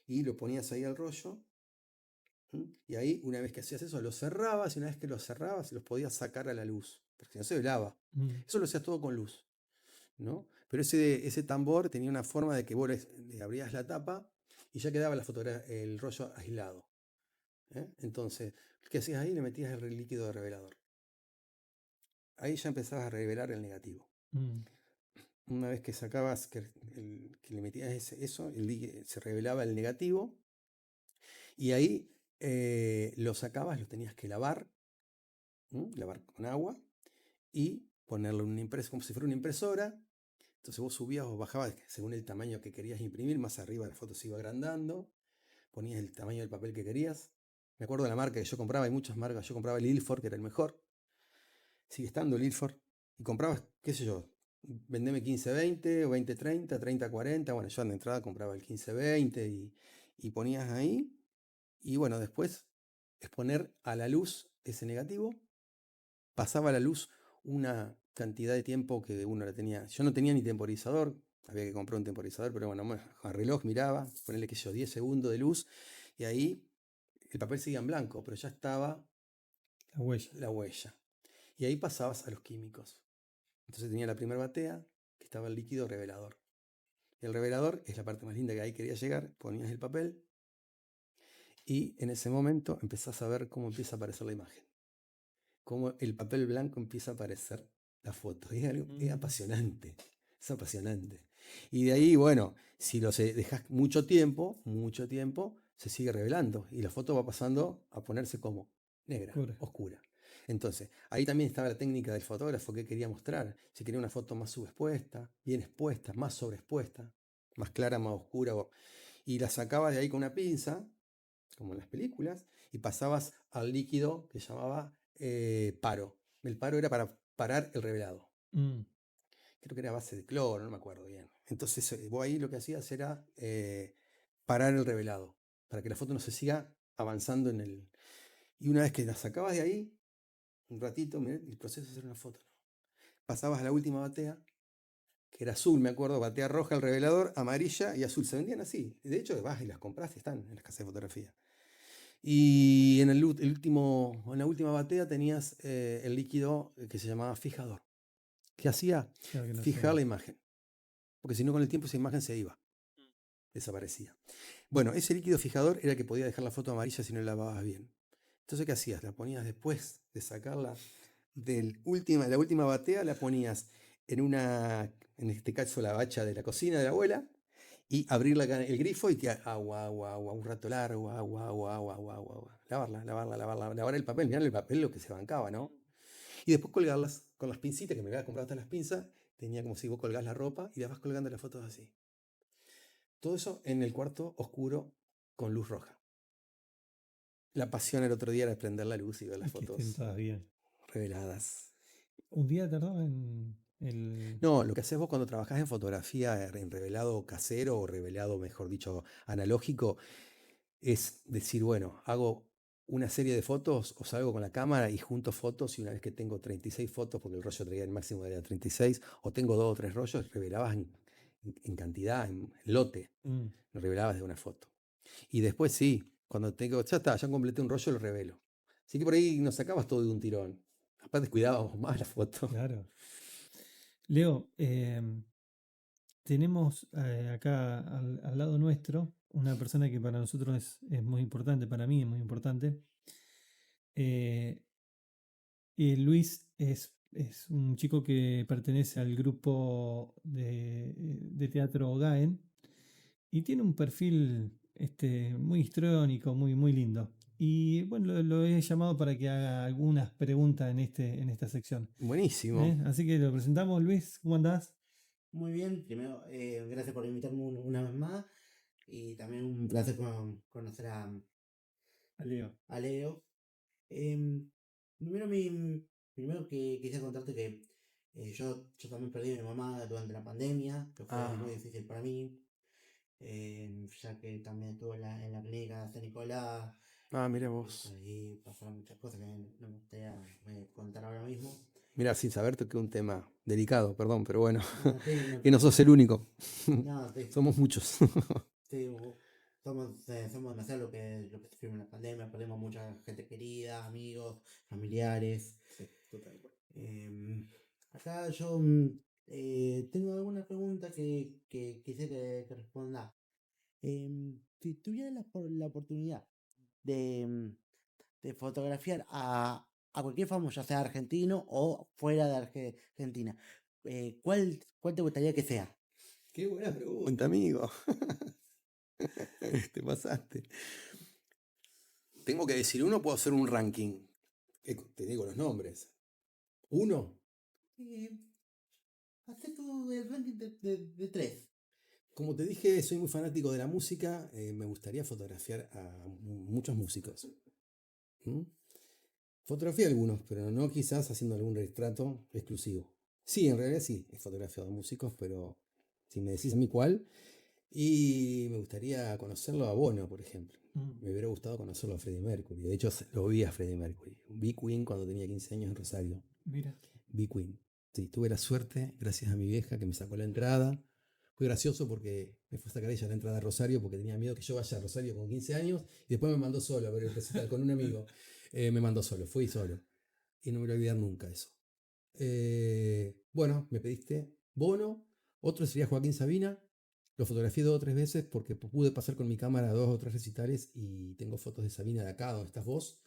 Speaker 2: y lo ponías ahí al rollo. Y ahí, una vez que hacías eso, lo cerrabas y una vez que lo cerrabas, los podías sacar a la luz, porque si no se velaba.
Speaker 1: Mm.
Speaker 2: Eso lo hacías todo con luz, ¿no? Pero ese tambor tenía una forma de que vos le abrías la tapa y ya quedaba el rollo aislado. ¿Eh? Entonces, ¿qué hacías ahí? Le metías el líquido de revelador. Ahí ya empezabas a revelar el negativo.
Speaker 1: Mm.
Speaker 2: Una vez que sacabas, que le metías eso, se revelaba el negativo y ahí lo sacabas, lo tenías que lavar, lavar con agua y ponerle una impresora, como si fuera una impresora. Entonces vos subías o bajabas según el tamaño que querías imprimir, más arriba la foto se iba agrandando, ponías el tamaño del papel que querías, Me acuerdo de la marca que yo compraba, hay muchas marcas. Yo compraba el Ilford, que era el mejor. Sigue estando el Ilford. Y comprabas, qué sé yo, vendeme 15-20 o 20-30, 30-40. Bueno, yo de entrada compraba el 15-20 y ponías ahí. Y bueno, después exponer a la luz ese negativo. Pasaba a la luz una cantidad de tiempo que uno la tenía. Yo no tenía ni temporizador, había que comprar un temporizador, pero bueno, a reloj miraba, ponerle que yo 10 segundos de luz y ahí el papel seguía en blanco, pero ya estaba
Speaker 1: La huella.
Speaker 2: la huella. Y ahí pasabas a los químicos. Entonces tenía la primera batea, que estaba el líquido revelador. El revelador es la parte más linda que ahí quería llegar, ponías el papel y en ese momento empezás a ver cómo empieza a aparecer la imagen. Cómo el papel blanco empieza a aparecer la foto. Es apasionante, es apasionante. Y de ahí, bueno, si lo dejas mucho tiempo, se sigue revelando y la foto va pasando a ponerse como negra, oscura. Entonces, ahí también estaba la técnica del fotógrafo que quería mostrar. Si quería una foto más subexpuesta, bien expuesta, más sobreexpuesta, más clara, más oscura. Y la sacabas de ahí con una pinza, como en las películas, y pasabas al líquido que llamaba paro. El paro era para parar el revelado. Creo que era a base de cloro, no me acuerdo bien. Entonces vos ahí lo que hacías era parar el revelado, para que la foto no se siga avanzando en el... Y una vez que la sacabas de ahí, un ratito, mirá, el proceso de hacer una foto. Pasabas a la última batea, que era azul, me acuerdo, batea roja el revelador, amarilla y azul. Se vendían así. De hecho, vas y las compras y están en las casas de fotografía. Y en en la última batea tenías el líquido que se llamaba fijador, que hacía fijar la imagen. Porque si no, con el tiempo esa imagen se iba, desaparecía. Bueno, ese líquido fijador era el que podía dejar la foto amarilla si no la lavabas bien. Entonces, ¿qué hacías? La ponías después de sacarla de la última batea, la ponías en este caso, la bacha de la cocina de la abuela, y abrir el grifo y agua, un rato largo, agua. Lavar el papel, mirá el papel lo que se bancaba, ¿no? Y después colgarlas con las pincitas, que me había comprado hasta las pinzas, tenía como si vos colgás la ropa y las vas colgando las fotos así. Todo eso en el cuarto oscuro con luz roja. La pasión el otro día era prender la luz y ver las fotos reveladas.
Speaker 1: ¿Un día tardó en el...?
Speaker 2: No, lo que haces vos cuando trabajás en fotografía, en revelado casero o revelado, mejor dicho, analógico, es decir, bueno, hago una serie de fotos o salgo con la cámara y junto fotos y una vez que tengo 36 fotos, porque el rollo traía el máximo de 36, o tengo 2 o 3 rollos, revelabas en cantidad, en lote, lo revelabas de una foto. Y después sí, cuando tengo, ya está, ya completé un rollo, lo revelo. Así que por ahí nos sacabas todo de un tirón. Aparte cuidábamos más la foto.
Speaker 1: Claro. Leo, tenemos acá al lado nuestro una persona que para nosotros es muy importante, para mí es muy importante. Luis es un chico que pertenece al grupo de teatro Gaen y tiene un perfil muy histrónico, muy lindo. Y bueno, lo he llamado para que haga algunas preguntas en esta sección.
Speaker 2: Buenísimo.
Speaker 1: Así que lo presentamos, Luis, ¿cómo andás?
Speaker 3: Muy bien, primero, gracias por invitarme una vez más y también un placer conocer a Leo. Primero, primero que quise contarte que yo también perdí a mi mamá durante la pandemia, que fue muy difícil para mí, ya que también estuve en la clínica de San Nicolás.
Speaker 2: Mira vos.
Speaker 3: Y pasaron muchas cosas que no me gustaría contar ahora mismo.
Speaker 2: Mira, sin saber que es un tema delicado, perdón, pero bueno,
Speaker 3: No, sí, no,
Speaker 2: que no sos el único.
Speaker 3: no, sí.
Speaker 2: Somos muchos.
Speaker 3: Sí, somos demasiado lo que sufrimos en la pandemia, perdimos mucha gente querida, amigos, familiares.
Speaker 2: Sí, total.
Speaker 3: Acá yo tengo alguna pregunta que quisiera que responda. Si tuvieras la oportunidad de fotografiar a cualquier famoso, ya sea argentino o fuera de Argentina, ¿cuál te gustaría que sea?
Speaker 2: Qué buena pregunta, amigo. Te pasaste. Tengo que decir uno, puedo hacer un ranking. Te digo los nombres. Uno.
Speaker 3: Hacé tú el ranking de 3.
Speaker 2: Como te dije, soy muy fanático de la música. Me gustaría fotografiar a muchos músicos. ¿Mm? Fotografié algunos, pero no quizás haciendo algún retrato exclusivo. Sí, en realidad sí, he fotografiado músicos, pero si me decís a mí cuál, y me gustaría conocerlo a Bono, por ejemplo. Me hubiera gustado conocerlo a Freddie Mercury. De hecho, lo vi a Freddie Mercury. Vi Queen cuando tenía 15 años en Rosario.
Speaker 1: Mira.
Speaker 2: Vi Queen. Sí, tuve la suerte, gracias a mi vieja, que me sacó la entrada. Fue gracioso porque me fue a sacar ella la entrada a Rosario porque tenía miedo que yo vaya a Rosario con 15 años y después me mandó solo a ver el recital con un amigo. Me mandó solo, fui solo. Y no me lo voy a olvidar nunca eso. Bueno, me pediste Bono, otro sería Joaquín Sabina. Lo fotografié 2 o 3 veces porque pude pasar con mi cámara a 2 o 3 recitales y tengo fotos de Sabina de acá, donde estás vos,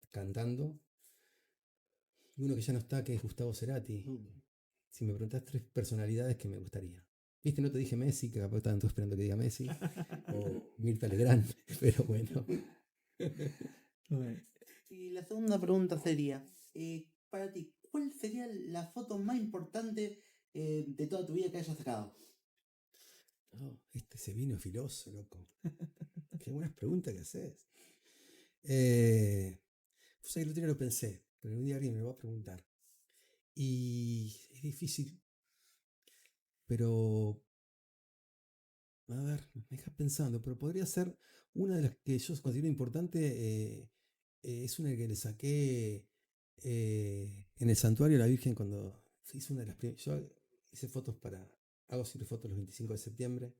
Speaker 2: cantando. Y uno que ya no está, que es Gustavo Cerati. Si me preguntás 3 personalidades que me gustaría. Viste, no te dije Messi, que capaz estaban todos esperando que diga Messi. O Mirta Legrand, pero bueno.
Speaker 1: Bueno,
Speaker 3: Y la segunda pregunta sería, para ti, ¿cuál sería la foto más importante de toda tu vida que hayas sacado?
Speaker 2: Oh, este se vino filoso, loco. Qué buenas preguntas que haces. Pues el otro día lo pensé, pero un día alguien me lo va a preguntar. Y es difícil, pero a ver, me deja pensando, pero podría ser una de las que yo considero importante. Es una que le saqué en el santuario de la Virgen cuando se hizo una de las primeras. Yo hice fotos hago siempre fotos los 25 de septiembre.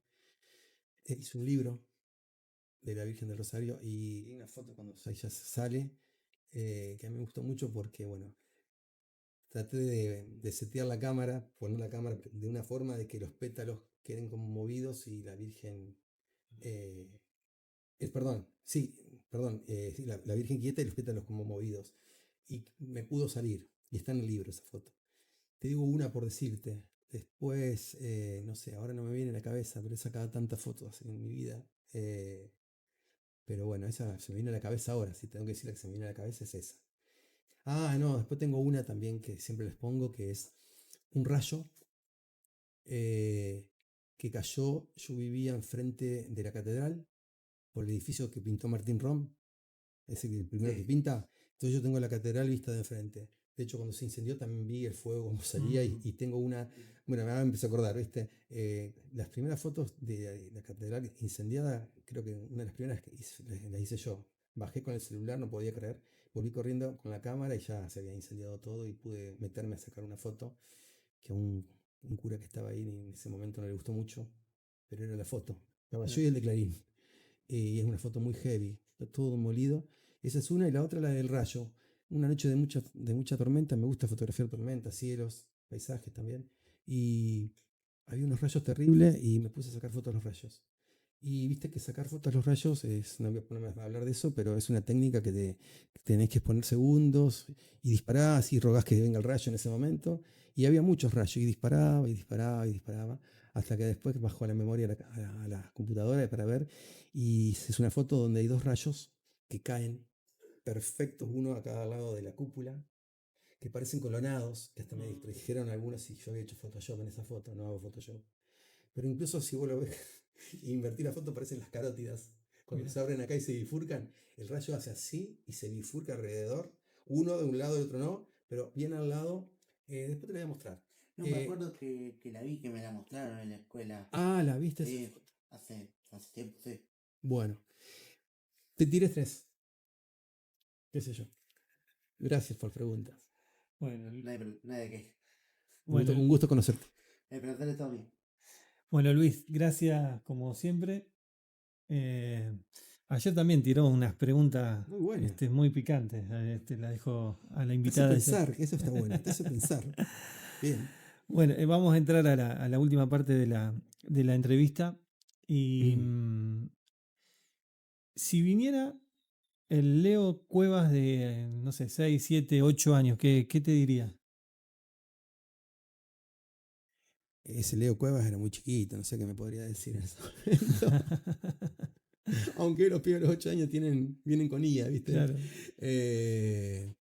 Speaker 2: Hice un libro de la Virgen del Rosario y una foto cuando ella sale, que a mí me gustó mucho porque, bueno, traté de setear la cámara, poner la cámara de una forma de que los pétalos queden como movidos y la Virgen. Perdón, sí, perdón, sí, la Virgen quieta y los pétalos como movidos. Y me pudo salir, y está en el libro esa foto. Te digo una por decirte. Después, no sé, ahora no me viene a la cabeza, pero he sacado tantas fotos en mi vida. Pero bueno, esa se me viene a la cabeza ahora. Si tengo que decir la que se me viene a la cabeza es esa. Ah, no, después tengo una también que siempre les pongo, que es un rayo que cayó. Yo vivía enfrente de la catedral, por el edificio que pintó Martín Rom, es el primero que pinta. Entonces yo tengo la catedral vista de enfrente. De hecho, cuando se incendió también vi el fuego como salía y tengo una. Bueno, me empecé a acordar, ¿viste? Las primeras fotos de la catedral incendiada, creo que una de las primeras que las hice yo. Bajé con el celular, no podía creer. Volví corriendo con la cámara y ya se había incendiado todo y pude meterme a sacar una foto que a un cura que estaba ahí en ese momento no le gustó mucho, pero era la foto. Estaba yo y el de Clarín. Y es una foto muy heavy, todo molido. Esa es una, y la otra la del rayo. Una noche de mucha tormenta, me gusta fotografiar tormentas, cielos, paisajes también. Y había unos rayos terribles y me puse a sacar fotos de los rayos. Y viste que sacar fotos de los rayos no voy a ponerme a hablar de eso, pero es una técnica que tenés que exponer segundos y disparás y rogás que venga el rayo en ese momento. Y había muchos rayos y disparaba y disparaba y disparaba hasta que después bajó a la memoria a la computadora para ver. Y es una foto donde hay 2 rayos que caen perfectos, uno a cada lado de la cúpula, que parecen colonados, que hasta me distrajeron algunos si yo había hecho Photoshop en esa foto, no hago Photoshop. Pero incluso si vos lo ves y invertir la foto, parecen las carótidas. Cuando se abren acá y se bifurcan, el rayo hace así y se bifurca alrededor, uno de un lado y otro no, pero bien al lado. Después te la voy a mostrar.
Speaker 3: No me acuerdo que la vi, que me la mostraron en la escuela.
Speaker 2: ¿La viste esa foto?
Speaker 3: Hace tiempo, sí.
Speaker 2: Bueno, te tiré 3, qué sé yo. Gracias por preguntas.
Speaker 1: bueno,
Speaker 3: Nadie que.
Speaker 1: bueno,
Speaker 2: Un gusto conocerte.
Speaker 3: El placer es todo mío.
Speaker 1: bueno, Luis, gracias como siempre. Ayer también tiró unas preguntas
Speaker 2: Muy bueno.
Speaker 1: muy picantes. La dejo a la
Speaker 2: Te hace
Speaker 1: invitada.
Speaker 2: pensar, eso está bueno, te hace pensar. Bien.
Speaker 1: Bueno, vamos a entrar a la última parte de la entrevista. Y si viniera el Leo Cuevas de, no sé, 6, 7, 8 años, ¿qué te diría?
Speaker 2: Ese Leo Cuevas era muy chiquito, no sé qué me podría decir en ese momento. Aunque los pibes de los 8 años vienen con IA, ¿viste?
Speaker 1: Claro,
Speaker 2: ¿Qué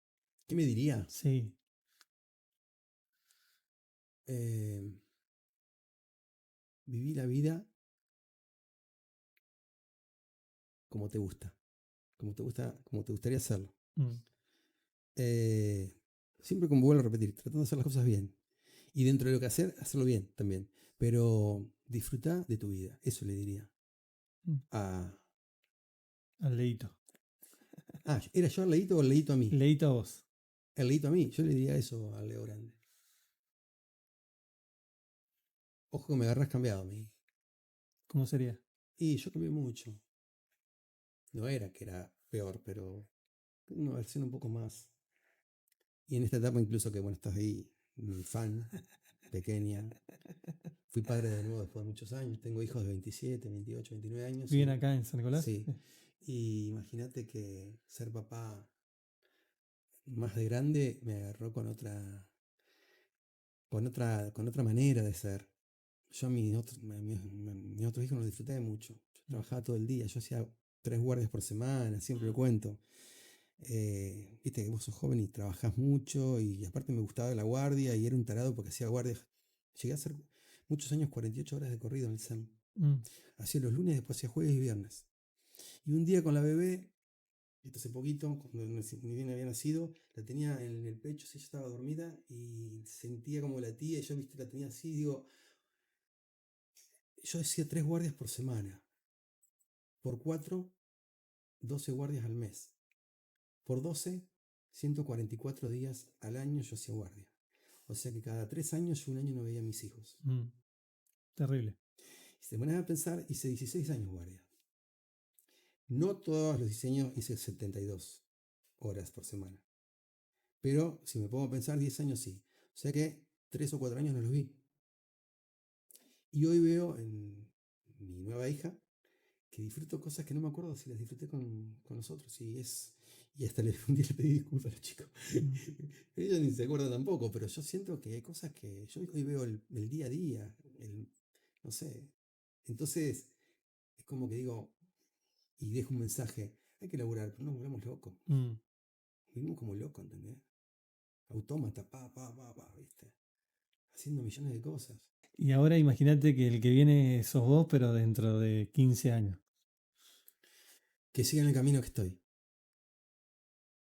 Speaker 2: me diría?
Speaker 1: sí.
Speaker 2: Viví la vida como te gusta, como te gustaría hacerlo.
Speaker 1: Mm.
Speaker 2: Siempre, como vuelvo a repetir, tratando de hacer las cosas bien. Y dentro de lo que hacerlo bien también. Pero disfruta de tu vida. Eso le diría.
Speaker 1: Mm.
Speaker 2: A...
Speaker 1: Al leíto.
Speaker 2: ¿Era yo al leíto o el leíto a mí?
Speaker 1: Leíto a vos.
Speaker 2: El leíto a mí. Yo le diría eso al Leo Grande. Ojo que me agarrás cambiado a mí.
Speaker 1: ¿Cómo sería?
Speaker 2: Y yo cambié mucho. No era que era peor, pero una versión un poco más. Y en esta etapa incluso que, bueno, estás ahí, mi fan, pequeña. Fui padre de nuevo después de muchos años. Tengo hijos de 27, 28, 29 años.
Speaker 1: ¿Viven acá en San Nicolás?
Speaker 2: Sí. Y imagínate que ser papá más de grande me agarró con otra manera de ser. Yo a mi otro hijo no lo disfruté mucho. Yo trabajaba todo el día. Yo hacía 3 guardias por semana, siempre lo cuento. Viste que vos sos joven y trabajás mucho y aparte me gustaba la guardia y era un tarado porque hacía guardias. Llegué a hacer muchos años 48 horas de corrido en el SEM. Hacía los lunes, después hacía jueves y viernes. Y un día con la bebé, esto hace poquito, cuando ni bien había nacido, la tenía en el pecho, ella estaba dormida y sentía como latía y yo, viste, la tenía así, digo, yo hacía 3 guardias por semana. Por 4, 12 guardias al mes. Por 12, 144 días al año yo hacía guardia. O sea que cada 3 años yo un año no veía a mis hijos.
Speaker 1: Terrible.
Speaker 2: Y si te pones a pensar, hice 16 años guardia. No todos los diseños hice 72 horas por semana. Pero si me pongo a pensar, 10 años sí. O sea que 3 o 4 años no los vi. Y hoy veo en mi nueva hija que disfruto cosas que no me acuerdo si las disfruté con nosotros. Y hasta un día le pedí disculpas a los chicos. Ellos ni se acuerdan tampoco, pero yo siento que hay cosas que yo hoy veo el día a día. No sé. Entonces, es como que digo, y dejo un mensaje, hay que laburar, pero no volvamos locos. Vivimos como locos, ¿entendés? Autómata, ¿viste? Haciendo millones de cosas.
Speaker 1: Y ahora imagínate que el que viene sos vos, pero dentro de 15 años.
Speaker 2: Que siga en el camino que estoy.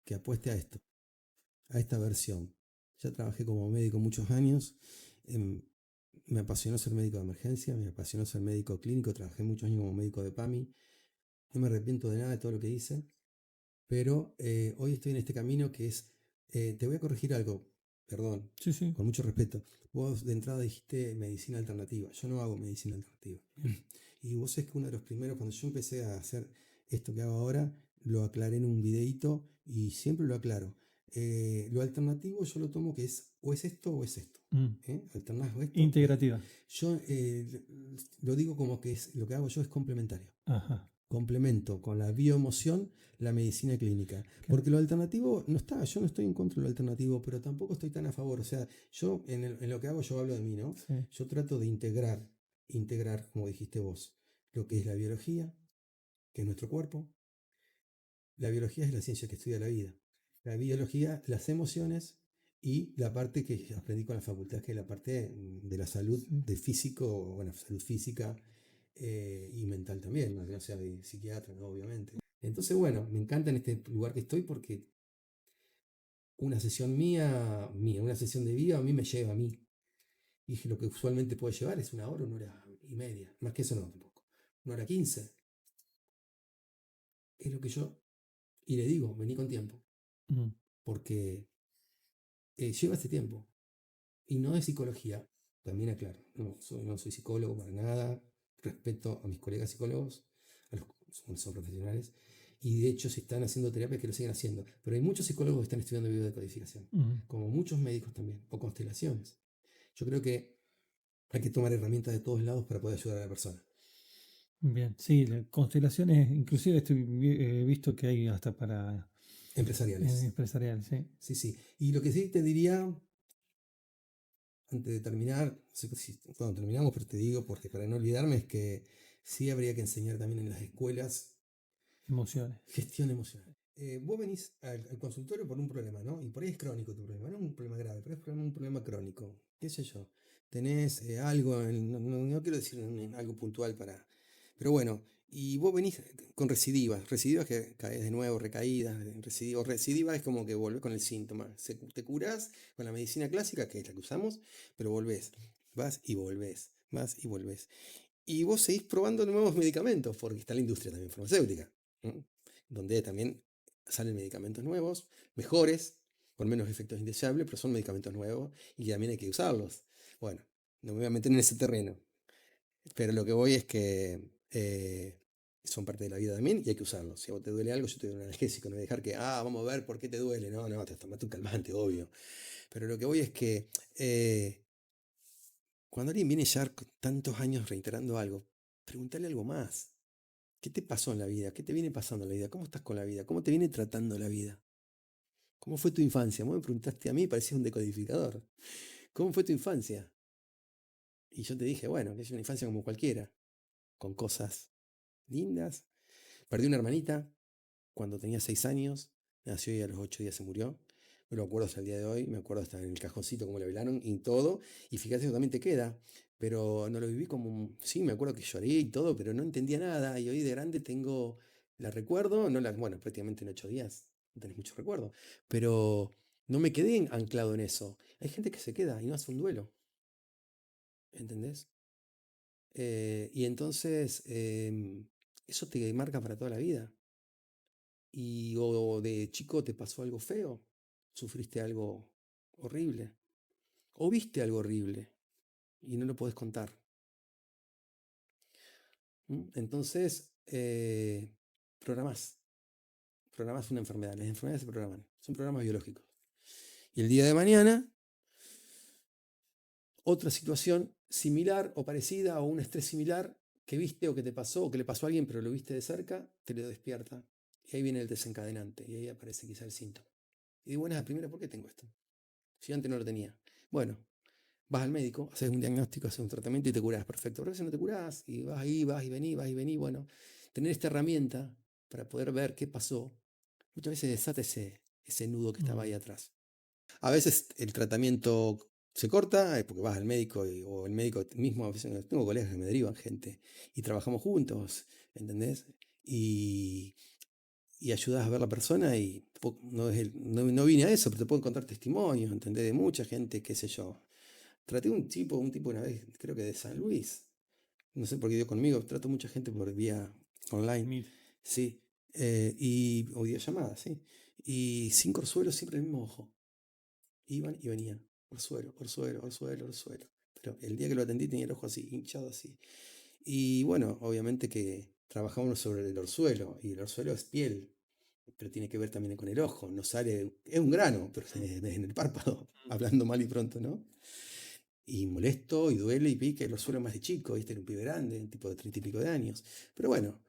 Speaker 2: Que apueste a esto, a esta versión. Ya trabajé como médico muchos años. Me apasionó ser médico de emergencia, me apasionó ser médico clínico, trabajé muchos años como médico de PAMI. No me arrepiento de nada de todo lo que hice, pero hoy estoy en este camino que es, te voy a corregir algo, perdón,
Speaker 1: Sí.
Speaker 2: con mucho respeto. Vos de entrada dijiste medicina alternativa, yo no hago medicina alternativa. Y vos es que uno de los primeros, cuando yo empecé a hacer esto que hago ahora, lo aclaré en un videíto y siempre lo aclaro. Lo alternativo yo lo tomo que es o es esto o es esto. Alternás esto.
Speaker 1: Integrativa.
Speaker 2: Yo lo digo como que lo que hago yo es complementario.
Speaker 1: Ajá.
Speaker 2: Complemento con la bioemoción la medicina clínica. Porque lo alternativo no está, yo no estoy en contra de lo alternativo, pero tampoco estoy tan a favor. O sea, yo en lo que hago yo hablo de mí, ¿no?
Speaker 1: Sí.
Speaker 2: Yo trato de integrar, como dijiste vos, lo que es la biología, que es nuestro cuerpo. La biología es la ciencia que estudia la vida. La biología, las emociones y la parte que aprendí con la facultad, que es la parte de la salud, de físico, bueno, salud física y mental también, no sea de psiquiatra, ¿no? Obviamente. Entonces, bueno, me encanta en este lugar que estoy porque una sesión mía, una sesión de vida a mí me lleva a mí. Y lo que usualmente puede llevar es 1 hora, 1 hora y media. Más que eso no, tampoco. 1 hora 15. Es lo que yo... Y le digo, vení con tiempo. Porque lleva ese tiempo. Y no es psicología, también aclaro. No soy psicólogo para nada. Respeto a mis colegas psicólogos, a los que son profesionales. Y de hecho, si están haciendo terapia, que lo siguen haciendo. Pero hay muchos psicólogos que están estudiando biodecodificación, como muchos médicos también, o constelaciones. Yo creo que hay que tomar herramientas de todos lados para poder ayudar a la persona.
Speaker 1: Bien, sí, constelaciones, inclusive he visto que hay hasta para
Speaker 2: empresariales.
Speaker 1: Empresariales, sí.
Speaker 2: Sí. Y lo que sí te diría, antes de terminar, no sé cuando terminamos, pero te digo, porque para no olvidarme, es que sí habría que enseñar también en las escuelas
Speaker 1: emociones.
Speaker 2: Gestión emocional. Vos venís al consultorio por un problema, ¿no? Y por ahí es crónico tu problema, no es un problema grave, pero es un problema crónico. ¿Qué sé yo? Tenés algo, no quiero decir algo puntual para... Pero bueno, Y vos venís con recidivas que caes de nuevo, recaídas, recidiva es como que volvés con el síntoma. Te curás con la medicina clásica, que es la que usamos, pero volvés, vas y volvés, vas y volvés. Y vos seguís probando nuevos medicamentos, porque está la industria también farmacéutica, ¿no? Donde también salen medicamentos nuevos, mejores, con menos efectos indeseables, pero son medicamentos nuevos y también hay que usarlos. Bueno, no me voy a meter en ese terreno, pero lo que voy es que son parte de la vida también y hay que usarlos. Si a vos te duele algo, yo te doy un analgésico, no voy a dejar que, vamos a ver por qué te duele. No, no, te tomaste un calmante, obvio. Pero lo que voy es que cuando alguien viene ya con tantos años reiterando algo, pregúntale algo más. ¿Qué te pasó en la vida? ¿Qué te viene pasando en la vida? ¿Cómo estás con la vida? ¿Cómo te viene tratando la vida? ¿Cómo fue tu infancia? Vos me preguntaste a mí, parecía un decodificador. ¿Cómo fue tu infancia? Y yo te dije, bueno, que es una infancia como cualquiera, con cosas lindas. Perdí una hermanita cuando tenía 6 años, nació y a los 8 días se murió. Me lo acuerdo hasta el día de hoy, me acuerdo hasta en el cajoncito como la velaron y todo. Y fíjate, eso también te queda. Pero no lo viví como. Sí, me acuerdo que lloré y todo, pero no entendía nada. Y hoy de grande tengo. La recuerdo, no la, bueno, prácticamente en 8 días, no tenés mucho recuerdo. Pero no me quedé anclado en eso. Hay gente que se queda y no hace un duelo. ¿Entendés? Y entonces eso te marca para toda la vida. Y o de chico te pasó algo feo, sufriste algo horrible, o viste algo horrible y no lo podés contar. Entonces, programás, programás una enfermedad. Las enfermedades se programan, son programas biológicos. Y el día de mañana, otra situación similar o parecida o un estrés similar que viste o que te pasó o que le pasó a alguien pero lo viste de cerca, te lo despierta. Y ahí viene el desencadenante y ahí aparece quizá el síntoma. Y digo, bueno, la primera, ¿por qué tengo esto? Si antes no lo tenía. Bueno, vas al médico, haces un diagnóstico, haces un tratamiento y te curás, perfecto. Pero a veces no te curás y vas ahí, vas y venís, vas y venís. Bueno, tener esta herramienta para poder ver qué pasó, muchas veces desata ese nudo que estaba ahí atrás. A veces el tratamiento se corta porque vas al médico o el médico mismo, a veces tengo colegas que me derivan gente y trabajamos juntos, ¿entendés? Y ayudas a ver la persona y no vine a eso, pero te puedo contar testimonios, ¿entendés? De mucha gente, qué sé yo. Traté un tipo una vez, creo que de San Luis, no sé por qué dio conmigo, trato mucha gente por vía online,
Speaker 1: Meet.
Speaker 2: sí, o videollamada, sí, y sin Orzuelo siempre el mismo ojo, iban y venían, Orzuelo, Orzuelo, Orzuelo, Orzuelo, pero el día que lo atendí tenía el ojo así, hinchado así, y bueno, obviamente que trabajamos sobre el orzuelo, y el orzuelo es piel, pero tiene que ver también con el ojo, no sale, es un grano, pero en el párpado, hablando mal y pronto, ¿no? Y molesto y duele y pique, lo suelo más de chico, este era un pibe grande, un tipo de 30 y pico de años. Pero bueno,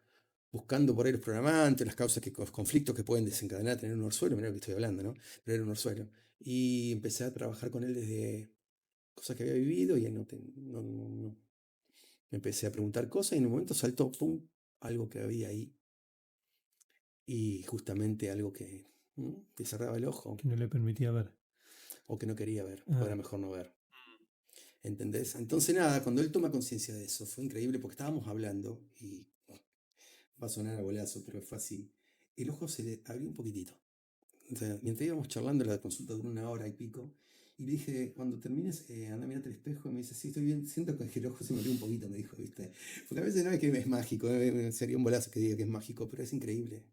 Speaker 2: buscando por ahí los programantes, las causas, los conflictos que pueden desencadenar tener un orzuelo, mira lo que estoy hablando, ¿no? Pero era un orzuelo. Y empecé a trabajar con él desde cosas que había vivido y no. Me empecé a preguntar cosas y en un momento saltó, pum, algo que había ahí. Y justamente algo que te cerraba el ojo
Speaker 1: Que no le permitía ver.
Speaker 2: o que no quería ver, o era mejor no ver. ¿Entendés? Entonces nada, cuando él toma conciencia de eso, fue increíble porque estábamos hablando y va a sonar a bolazo, pero fue así. El ojo se le abrió un poquitito. O sea, mientras íbamos charlando, la consulta duró 1 hora y pico. Y le dije, cuando termines, anda, mirate el espejo. Y me dice, sí, estoy bien. Siento que el ojo se me abrió un poquito, me dijo, ¿viste? Porque a veces no es que es mágico, sería un bolazo que diga que es mágico, pero es increíble.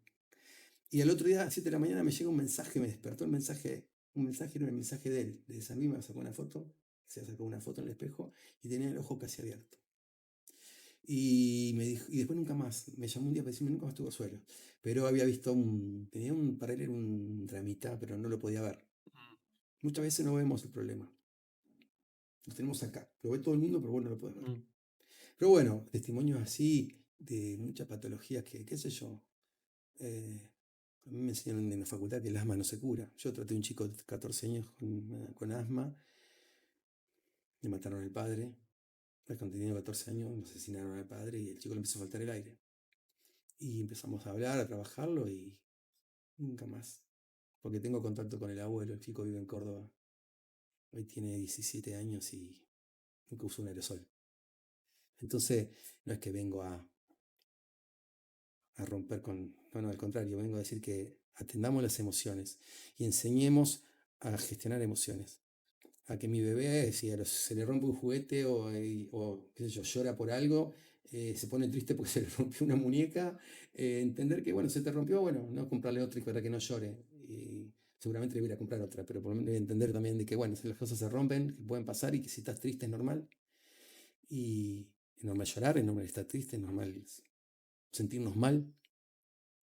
Speaker 2: Y al otro día, a las 7 de la mañana, me llega un mensaje, me despertó el mensaje. Un mensaje era el mensaje de él. Le dice, a mí me sacó una foto. Se sacó una foto en el espejo y tenía el ojo casi abierto. Y me dijo, y después nunca más, me llamó un día para decirme nunca más tuvo suelo. Pero había visto tenía para él un dramita, pero no lo podía ver. Muchas veces no vemos el problema. Lo tenemos acá. Lo ve todo el mundo, pero bueno, no lo puede ver. Pero bueno, testimonios así de muchas patologías que, qué sé yo. A mí me enseñaron en la facultad que el asma no se cura. Yo traté a un chico de 14 años con asma. Le mataron al padre. Cuando tenía 14 años, me asesinaron al padre y el chico le empezó a faltar el aire. Y empezamos a hablar, a trabajarlo y nunca más. Porque tengo contacto con el abuelo, el chico vive en Córdoba. Hoy tiene 17 años y nunca usó un aerosol. Entonces, no es que vengo a a romper con... No, al contrario, vengo a decir que atendamos las emociones y enseñemos a gestionar emociones. A que mi bebé, si se le rompe un juguete o qué sé yo, llora por algo, se pone triste porque se le rompió una muñeca, entender que, bueno, se te rompió, bueno, no comprarle otra y para que no llore. Y seguramente le voy a comprar otra, pero por lo menos entender también de que, bueno, si las cosas se rompen, que pueden pasar y que si estás triste es normal. Y es normal llorar, es normal estar triste, es normal sentirnos mal.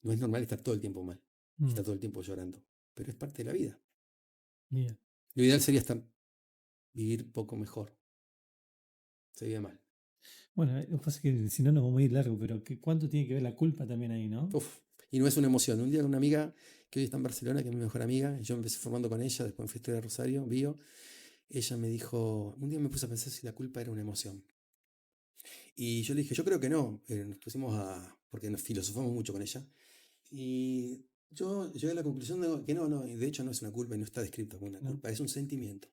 Speaker 2: No es normal estar todo el tiempo mal, estar todo el tiempo llorando, pero es parte de la vida.
Speaker 1: Bien.
Speaker 2: Lo ideal sería vivir poco mejor. Se vive mal.
Speaker 1: Bueno, lo que pasa es que si no nos vamos a ir largo, pero ¿cuánto tiene que ver la culpa también ahí, no?
Speaker 2: Uf, y no es una emoción. Un día con una amiga que hoy está en Barcelona, que es mi mejor amiga, y yo me empecé formando con ella, después me fui a estudiar a Rosario, Bio. Ella me dijo, un día me puse a pensar si la culpa era una emoción. Y yo le dije, yo creo que no. Nos pusimos porque nos filosofamos mucho con ella. Y yo llegué a la conclusión de que no, y de hecho no es una culpa y no está descrito como una
Speaker 1: No.
Speaker 2: culpa, es un sentimiento.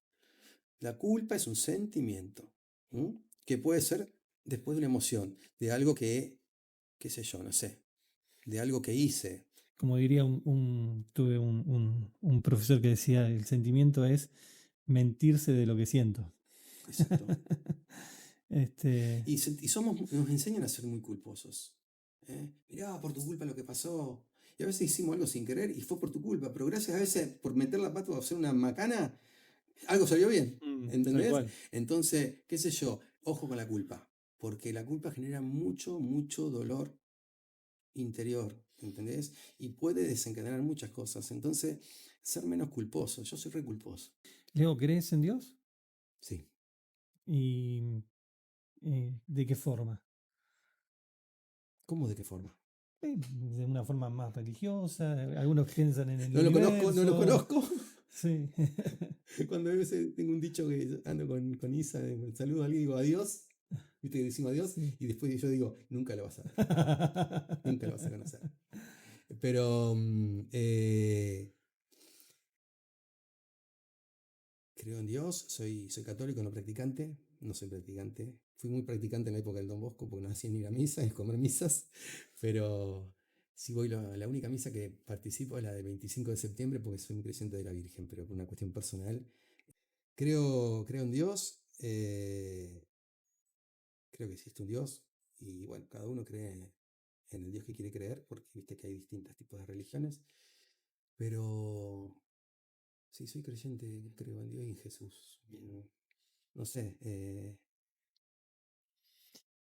Speaker 2: La culpa es un sentimiento, ¿m? Que puede ser después de una emoción, de algo que, qué sé yo, no sé, de algo que hice.
Speaker 1: Como diría tuve un profesor que decía, el sentimiento es mentirse de lo que siento.
Speaker 2: Exacto.
Speaker 1: Este,
Speaker 2: Y nos enseñan a ser muy culposos. Mirá, por tu culpa lo que pasó. Y a veces hicimos algo sin querer y fue por tu culpa, pero gracias a veces por meter la pata o hacer una macana, algo salió bien.
Speaker 1: tal
Speaker 2: ¿Entendés?
Speaker 1: cual.
Speaker 2: Entonces, qué sé yo, ojo con la culpa, porque la culpa genera mucho, mucho dolor interior, ¿entendés? Y puede desencadenar muchas cosas. Entonces, ser menos culposo. Yo soy re culposo.
Speaker 1: Leo, ¿crees en Dios?
Speaker 2: Sí.
Speaker 1: ¿Y de qué forma?
Speaker 2: ¿Cómo de qué forma?
Speaker 1: De una forma más religiosa, algunos piensan en el
Speaker 2: No lo conozco, no lo
Speaker 1: universo.
Speaker 2: conozco.
Speaker 1: Sí.
Speaker 2: Cuando a veces tengo un dicho que ando con Isa, saludo a alguien y digo adiós, viste que decimos adiós,
Speaker 1: Sí.
Speaker 2: y después yo digo, nunca lo vas a ver, nunca lo vas a conocer. Pero creo en Dios, soy católico, no practicante, no soy practicante. Fui muy practicante en la época del Don Bosco porque no hacía ni ir a misa, ni comer misas, pero sí voy, la única misa que participo es la del 25 de septiembre porque soy un creyente de la Virgen, pero por una cuestión personal. Creo en Dios, creo que existe un Dios y bueno, cada uno cree en el Dios que quiere creer porque viste que hay distintos tipos de religiones, pero sí, soy creyente, creo en Dios y en Jesús. No sé,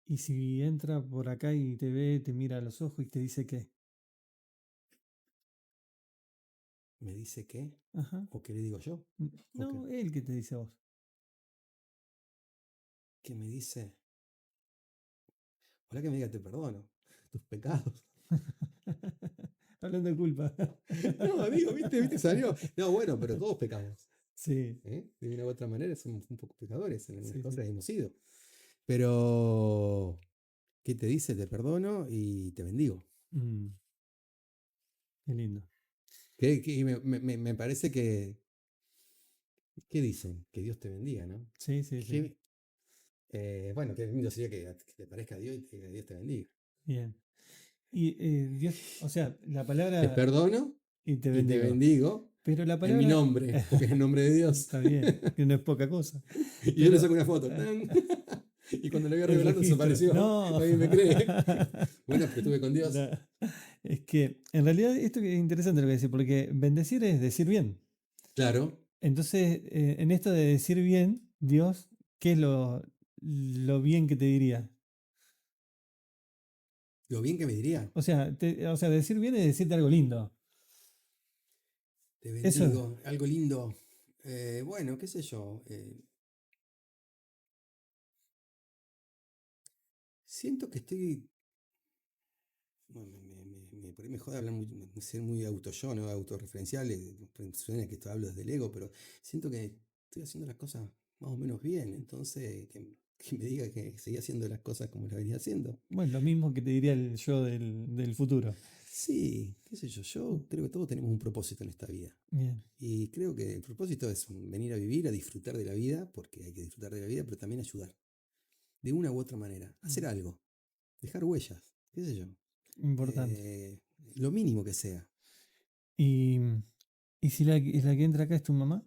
Speaker 1: Y si entra por acá y te ve, te mira a los ojos y te dice qué.
Speaker 2: ¿me dice qué?
Speaker 1: Ajá.
Speaker 2: ¿O qué le digo yo? ¿O
Speaker 1: No, él que te dice a vos.
Speaker 2: qué me dice? Ojalá que me diga te perdono tus pecados.
Speaker 1: Hablando de culpa.
Speaker 2: No, digo, viste, salió. No, bueno, pero todos pecamos.
Speaker 1: Sí,
Speaker 2: De una u otra manera somos un poco pecadores, en algunas
Speaker 1: sí,
Speaker 2: cosas
Speaker 1: sí.
Speaker 2: hemos sido. Pero, ¿qué te dice? Te perdono y te bendigo.
Speaker 1: Mm, qué lindo.
Speaker 2: Me parece que, ¿qué dicen? Que Dios te bendiga, ¿no?
Speaker 1: Sí, sí, sí.
Speaker 2: Qué, bueno, qué lindo sería que te parezca a Dios y que Dios te bendiga.
Speaker 1: Bien. Y Dios, o sea, la
Speaker 2: Te
Speaker 1: palabra
Speaker 2: perdono
Speaker 1: y te
Speaker 2: y te
Speaker 1: bendigo.
Speaker 2: bendigo
Speaker 1: Pero la
Speaker 2: en mi
Speaker 1: palabra
Speaker 2: nombre, porque es el nombre de Dios.
Speaker 1: está bien, que no es poca cosa.
Speaker 2: Y yo le
Speaker 1: Pero
Speaker 2: saco una foto. ¡Tan! Y cuando le voy a
Speaker 1: el
Speaker 2: revelar
Speaker 1: registro.
Speaker 2: desapareció.
Speaker 1: No.
Speaker 2: Nadie me cree. Bueno, porque estuve con Dios.
Speaker 1: No. Es que en realidad esto que es interesante lo que dice, porque bendecir es decir bien.
Speaker 2: Claro,
Speaker 1: Entonces, en esto de decir bien, Dios, ¿qué es lo bien que te diría?
Speaker 2: lo bien que me diría.
Speaker 1: O sea, decir bien es decirte algo lindo.
Speaker 2: Te
Speaker 1: Eso,
Speaker 2: bendigo, algo lindo. Bueno, qué sé yo. Siento que estoy. Bueno, por ahí me jode hablar ser muy auto yo, ¿no? Autorreferencial. Suena que esto hablo desde el ego, pero siento que estoy haciendo las cosas más o menos bien. Entonces, que me diga que seguí haciendo las cosas como las venía haciendo.
Speaker 1: bueno, lo mismo que te diría el yo del futuro.
Speaker 2: Sí, qué sé yo creo que todos tenemos un propósito en esta vida.
Speaker 1: Bien.
Speaker 2: Y creo que el propósito es venir a vivir, a disfrutar de la vida, porque hay que disfrutar de la vida, pero también ayudar. De una u otra manera. Hacer
Speaker 1: Mm.
Speaker 2: algo. Dejar huellas. ¿Qué sé yo?
Speaker 1: Importante.
Speaker 2: Lo mínimo que sea.
Speaker 1: Y, y si la que entra acá es tu mamá,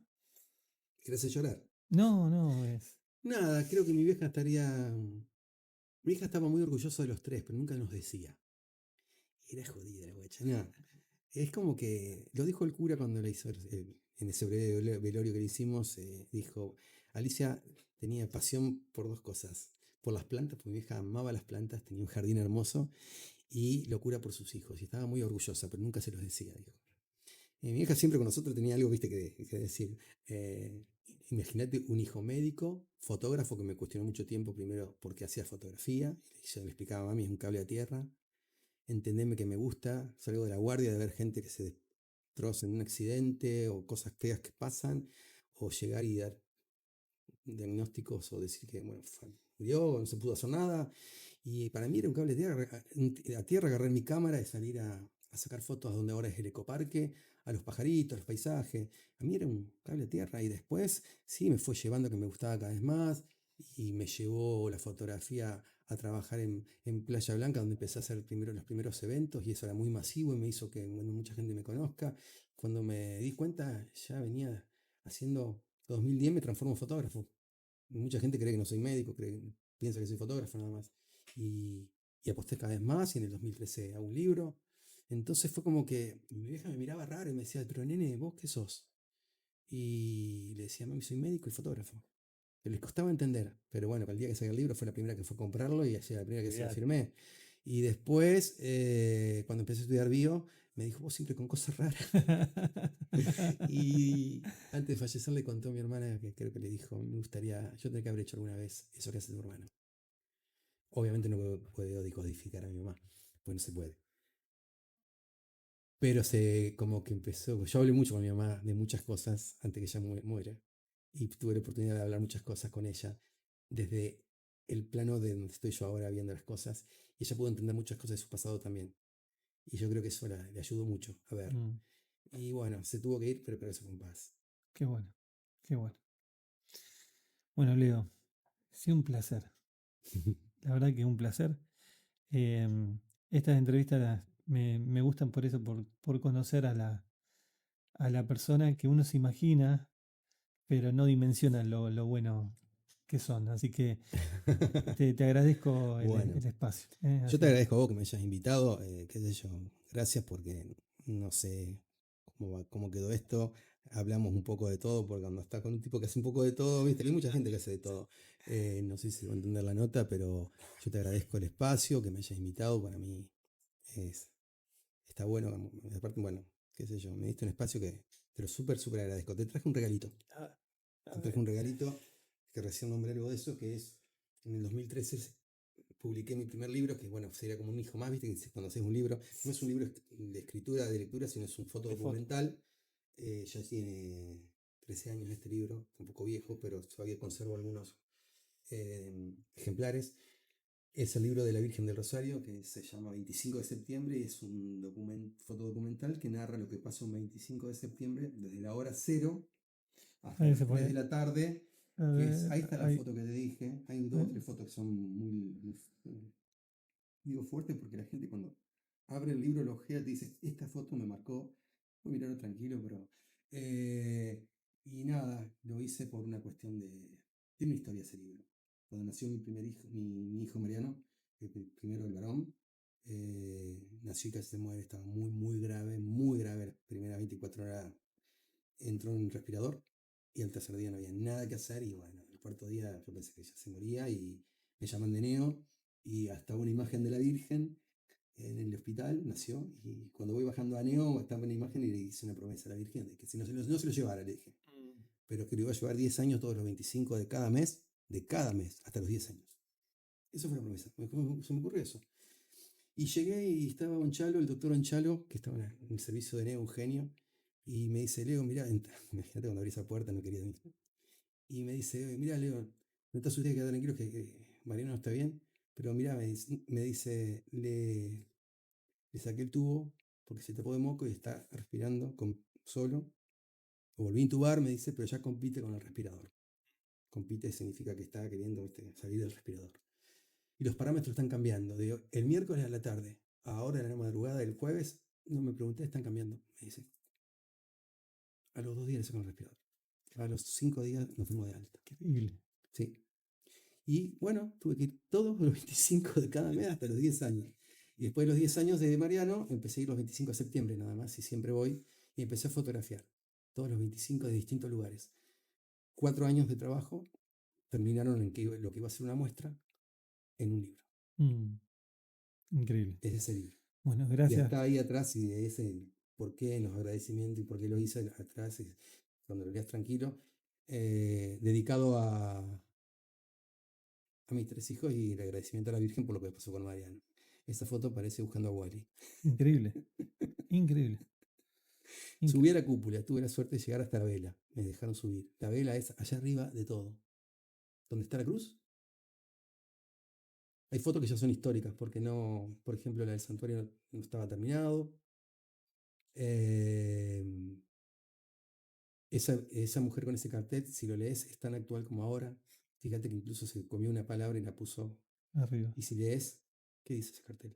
Speaker 2: ¿Querés llorar?
Speaker 1: no es.
Speaker 2: Nada, creo que mi vieja estaría. Mi hija estaba muy orgullosa de los tres, pero nunca nos decía. Era jodida la guacha. No, es como que lo dijo el cura cuando le hizo en ese breve velorio que le hicimos. Dijo: Alicia tenía pasión por dos cosas. Por las plantas, porque mi vieja amaba las plantas, tenía un jardín hermoso, y locura por sus hijos. Y estaba muy orgullosa, pero nunca se los decía, dijo. Mi vieja siempre con nosotros tenía algo, viste, que decir. Imagínate un hijo médico, fotógrafo, que me cuestionó mucho tiempo primero por qué hacía fotografía. Y yo le explicaba: mami, es un cable a tierra. Entendeme que me gusta, salgo de la guardia de ver gente que se destroza en un accidente o cosas feas que pasan, o llegar y dar diagnósticos o decir que, bueno, murió, no se pudo hacer nada. Y para mí era un cable a tierra, agarrar mi cámara y salir a sacar fotos a donde ahora es el ecoparque, a los pajaritos, a los paisajes. A mí era un cable a tierra, y después sí me fue llevando que me gustaba cada vez más, y me llevó la fotografía a trabajar en Playa Blanca, donde empecé a hacer los primeros eventos, y eso era muy masivo y me hizo que, bueno, mucha gente me conozca. Cuando me di cuenta, ya venía haciendo 2010, me transformo en fotógrafo. Mucha gente cree que no soy médico, piensa que soy fotógrafo nada más. Y, y aposté cada vez más, y en el 2013 hago un libro. Entonces fue como que mi vieja me miraba raro y me decía: pero nene, ¿vos qué sos? Y le decía: mami, soy médico y fotógrafo. Pero les costaba entender. Pero bueno, para el día que salga el libro fue la primera que fue a comprarlo, y así la primera que se lo firmé. Y después, cuando empecé a estudiar bio, me dijo: vos siempre con cosas raras. Y antes de fallecer le contó a mi hermana, que creo que le dijo: me gustaría, yo tenía que haber hecho alguna vez eso que hace tu hermano. Obviamente no puedo decodificar a mi mamá, pues no se puede. Pero como que empezó, yo hablé mucho con mi mamá de muchas cosas antes que ella muera, y tuve la oportunidad de hablar muchas cosas con ella desde el plano de donde estoy yo ahora viendo las cosas, y ella pudo entender muchas cosas de su pasado también. Y yo creo que eso le ayudó mucho a ver.
Speaker 1: Mm,
Speaker 2: Y bueno, se tuvo que ir, pero eso con paz.
Speaker 1: qué bueno, qué bueno. Bueno, Leo, ha sido un placer. La verdad que un placer. Estas entrevistas me gustan por eso, por conocer a la persona que uno se imagina, pero no dimensiona lo bueno que son. Así que te agradezco
Speaker 2: Bueno,
Speaker 1: el espacio.
Speaker 2: yo te
Speaker 1: Así,
Speaker 2: agradezco a vos que me hayas invitado, qué sé yo, gracias, porque no sé cómo quedó esto. Hablamos un poco de todo, porque cuando estás con un tipo que hace un poco de todo, viste, hay mucha gente que hace de todo. No sé si se va a entender la nota, pero yo te agradezco el espacio, que me hayas invitado. Para mí es, está bueno. Aparte, bueno, qué sé yo, me diste un espacio que te lo súper agradezco. Te traje un regalito.
Speaker 1: a
Speaker 2: Te traje
Speaker 1: ver,
Speaker 2: un regalito, que recién nombré algo de eso, que es, en el 2013 publiqué mi primer libro, que bueno, sería como un hijo más, viste, que cuando haces un libro, no es un libro de escritura, de lectura, sino es un
Speaker 1: de foto.
Speaker 2: fotodocumental. Ya tiene 13 años este libro, un poco viejo, pero todavía conservo algunos ejemplares. Es el libro de la Virgen del Rosario, que se llama 25 de septiembre, y es un fotodocumental que narra lo que pasó un 25 de septiembre, desde la hora cero hasta
Speaker 1: Ahí
Speaker 2: las
Speaker 1: se
Speaker 2: 3
Speaker 1: puede.
Speaker 2: de la tarde,
Speaker 1: A
Speaker 2: que es,
Speaker 1: ver,
Speaker 2: ahí está la
Speaker 1: ahí,
Speaker 2: foto que te dije. Hay dos o tres fotos que son muy, digo, fuertes, porque la gente cuando abre el libro, lo ojea, te dice: esta foto me marcó. Voy a mirarlo tranquilo, pero... y nada, lo hice por una cuestión de... Tiene una historia ese libro. Cuando nació mi primer hijo, mi hijo Mariano, el primero, el varón, nació y casi se muere, estaba muy grave. Las primeras 24 horas entró en un respirador, y al tercer día no había nada que hacer, y bueno, el cuarto día yo pensé que ya se moría, y me llaman de Neo, y hasta una imagen de la Virgen en el hospital nació. Y cuando voy bajando a Neo, estaba una imagen, y le hice una promesa a la Virgen de que si no se lo llevara, le dije, pero que lo iba a llevar 10 años, todos los 25 de cada mes, hasta los 10 años. Eso fue la promesa, se me ocurrió eso. Y llegué, y estaba Onchalo, el doctor Onchalo, que estaba en el servicio de Neo, un genio, y me dice: Leo, mirá, imagínate cuando abrí esa puerta, no quería venir. Y me dice: mirá, Leo, no te asustes, quédate tranquilo, que Mariano no está bien, pero mirá, me dice, le saqué el tubo porque se tapó de moco y está respirando solo. Lo volví a intubar, me dice, pero ya compite con el respirador. Compite significa que está queriendo, salir del respirador. Y los parámetros están cambiando. El miércoles a la tarde ahora en la madrugada del jueves, no me pregunté, están cambiando, me dice. A los 2 días le sacan el respirador. A los 5 días nos fuimos de alta.
Speaker 1: Increíble.
Speaker 2: Sí. Y bueno, tuve que ir todos los 25 de cada mes hasta los 10 años. Y después de los 10 años de Mariano, empecé a ir los 25 de septiembre nada más, y siempre voy, y empecé a fotografiar. Todos los 25 de distintos lugares. 4 años de trabajo terminaron en lo que iba a ser una muestra en un libro.
Speaker 1: Increíble.
Speaker 2: Es ese libro.
Speaker 1: Bueno,
Speaker 2: Y
Speaker 1: gracias.
Speaker 2: está ahí atrás, y de ese por qué, en los agradecimientos y por qué lo hice atrás, cuando lo leas tranquilo, dedicado a mis 3 hijos y el agradecimiento a la Virgen por lo que pasó con Mariano. Esa foto parece buscando a Wally.
Speaker 1: Increíble. Increíble.
Speaker 2: Subí a la cúpula, tuve la suerte de llegar hasta la vela. Me dejaron subir. La vela es allá arriba de todo. ¿Dónde está la cruz? Hay fotos que ya son históricas, porque no, por ejemplo, la del santuario no estaba terminado. Esa mujer con ese cartel, si lo lees, es tan actual como ahora. Fíjate que incluso se comió una palabra y la puso
Speaker 1: arriba.
Speaker 2: Y si lees, ¿qué dice ese cartel?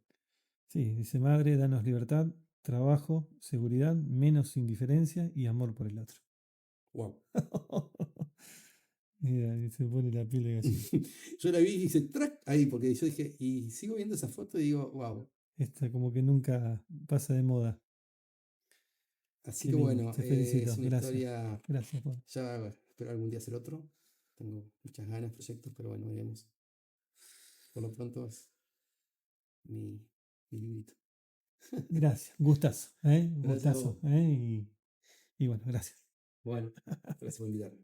Speaker 1: Sí, dice: Madre, danos libertad, trabajo, seguridad, menos indiferencia y amor por el otro.
Speaker 2: Wow.
Speaker 1: Mira, y se pone la piel de gallina.
Speaker 2: Yo la vi y hice track ahí, porque yo dije, y sigo viendo esa foto y digo, wow.
Speaker 1: Esta como que nunca pasa de moda.
Speaker 2: Así
Speaker 1: Qué
Speaker 2: que
Speaker 1: lindo,
Speaker 2: bueno,
Speaker 1: te felicito.
Speaker 2: es una
Speaker 1: Gracias.
Speaker 2: historia.
Speaker 1: Gracias, Juan.
Speaker 2: Ya espero algún día hacer otro. Tengo muchas ganas, proyectos, pero bueno, veremos. Por lo pronto es mi librito.
Speaker 1: Gracias. Gustazo, ¿eh?
Speaker 2: Gracias a
Speaker 1: Gustazo,
Speaker 2: vos.
Speaker 1: ¿eh? Y bueno, gracias.
Speaker 2: Bueno, gracias por invitarme.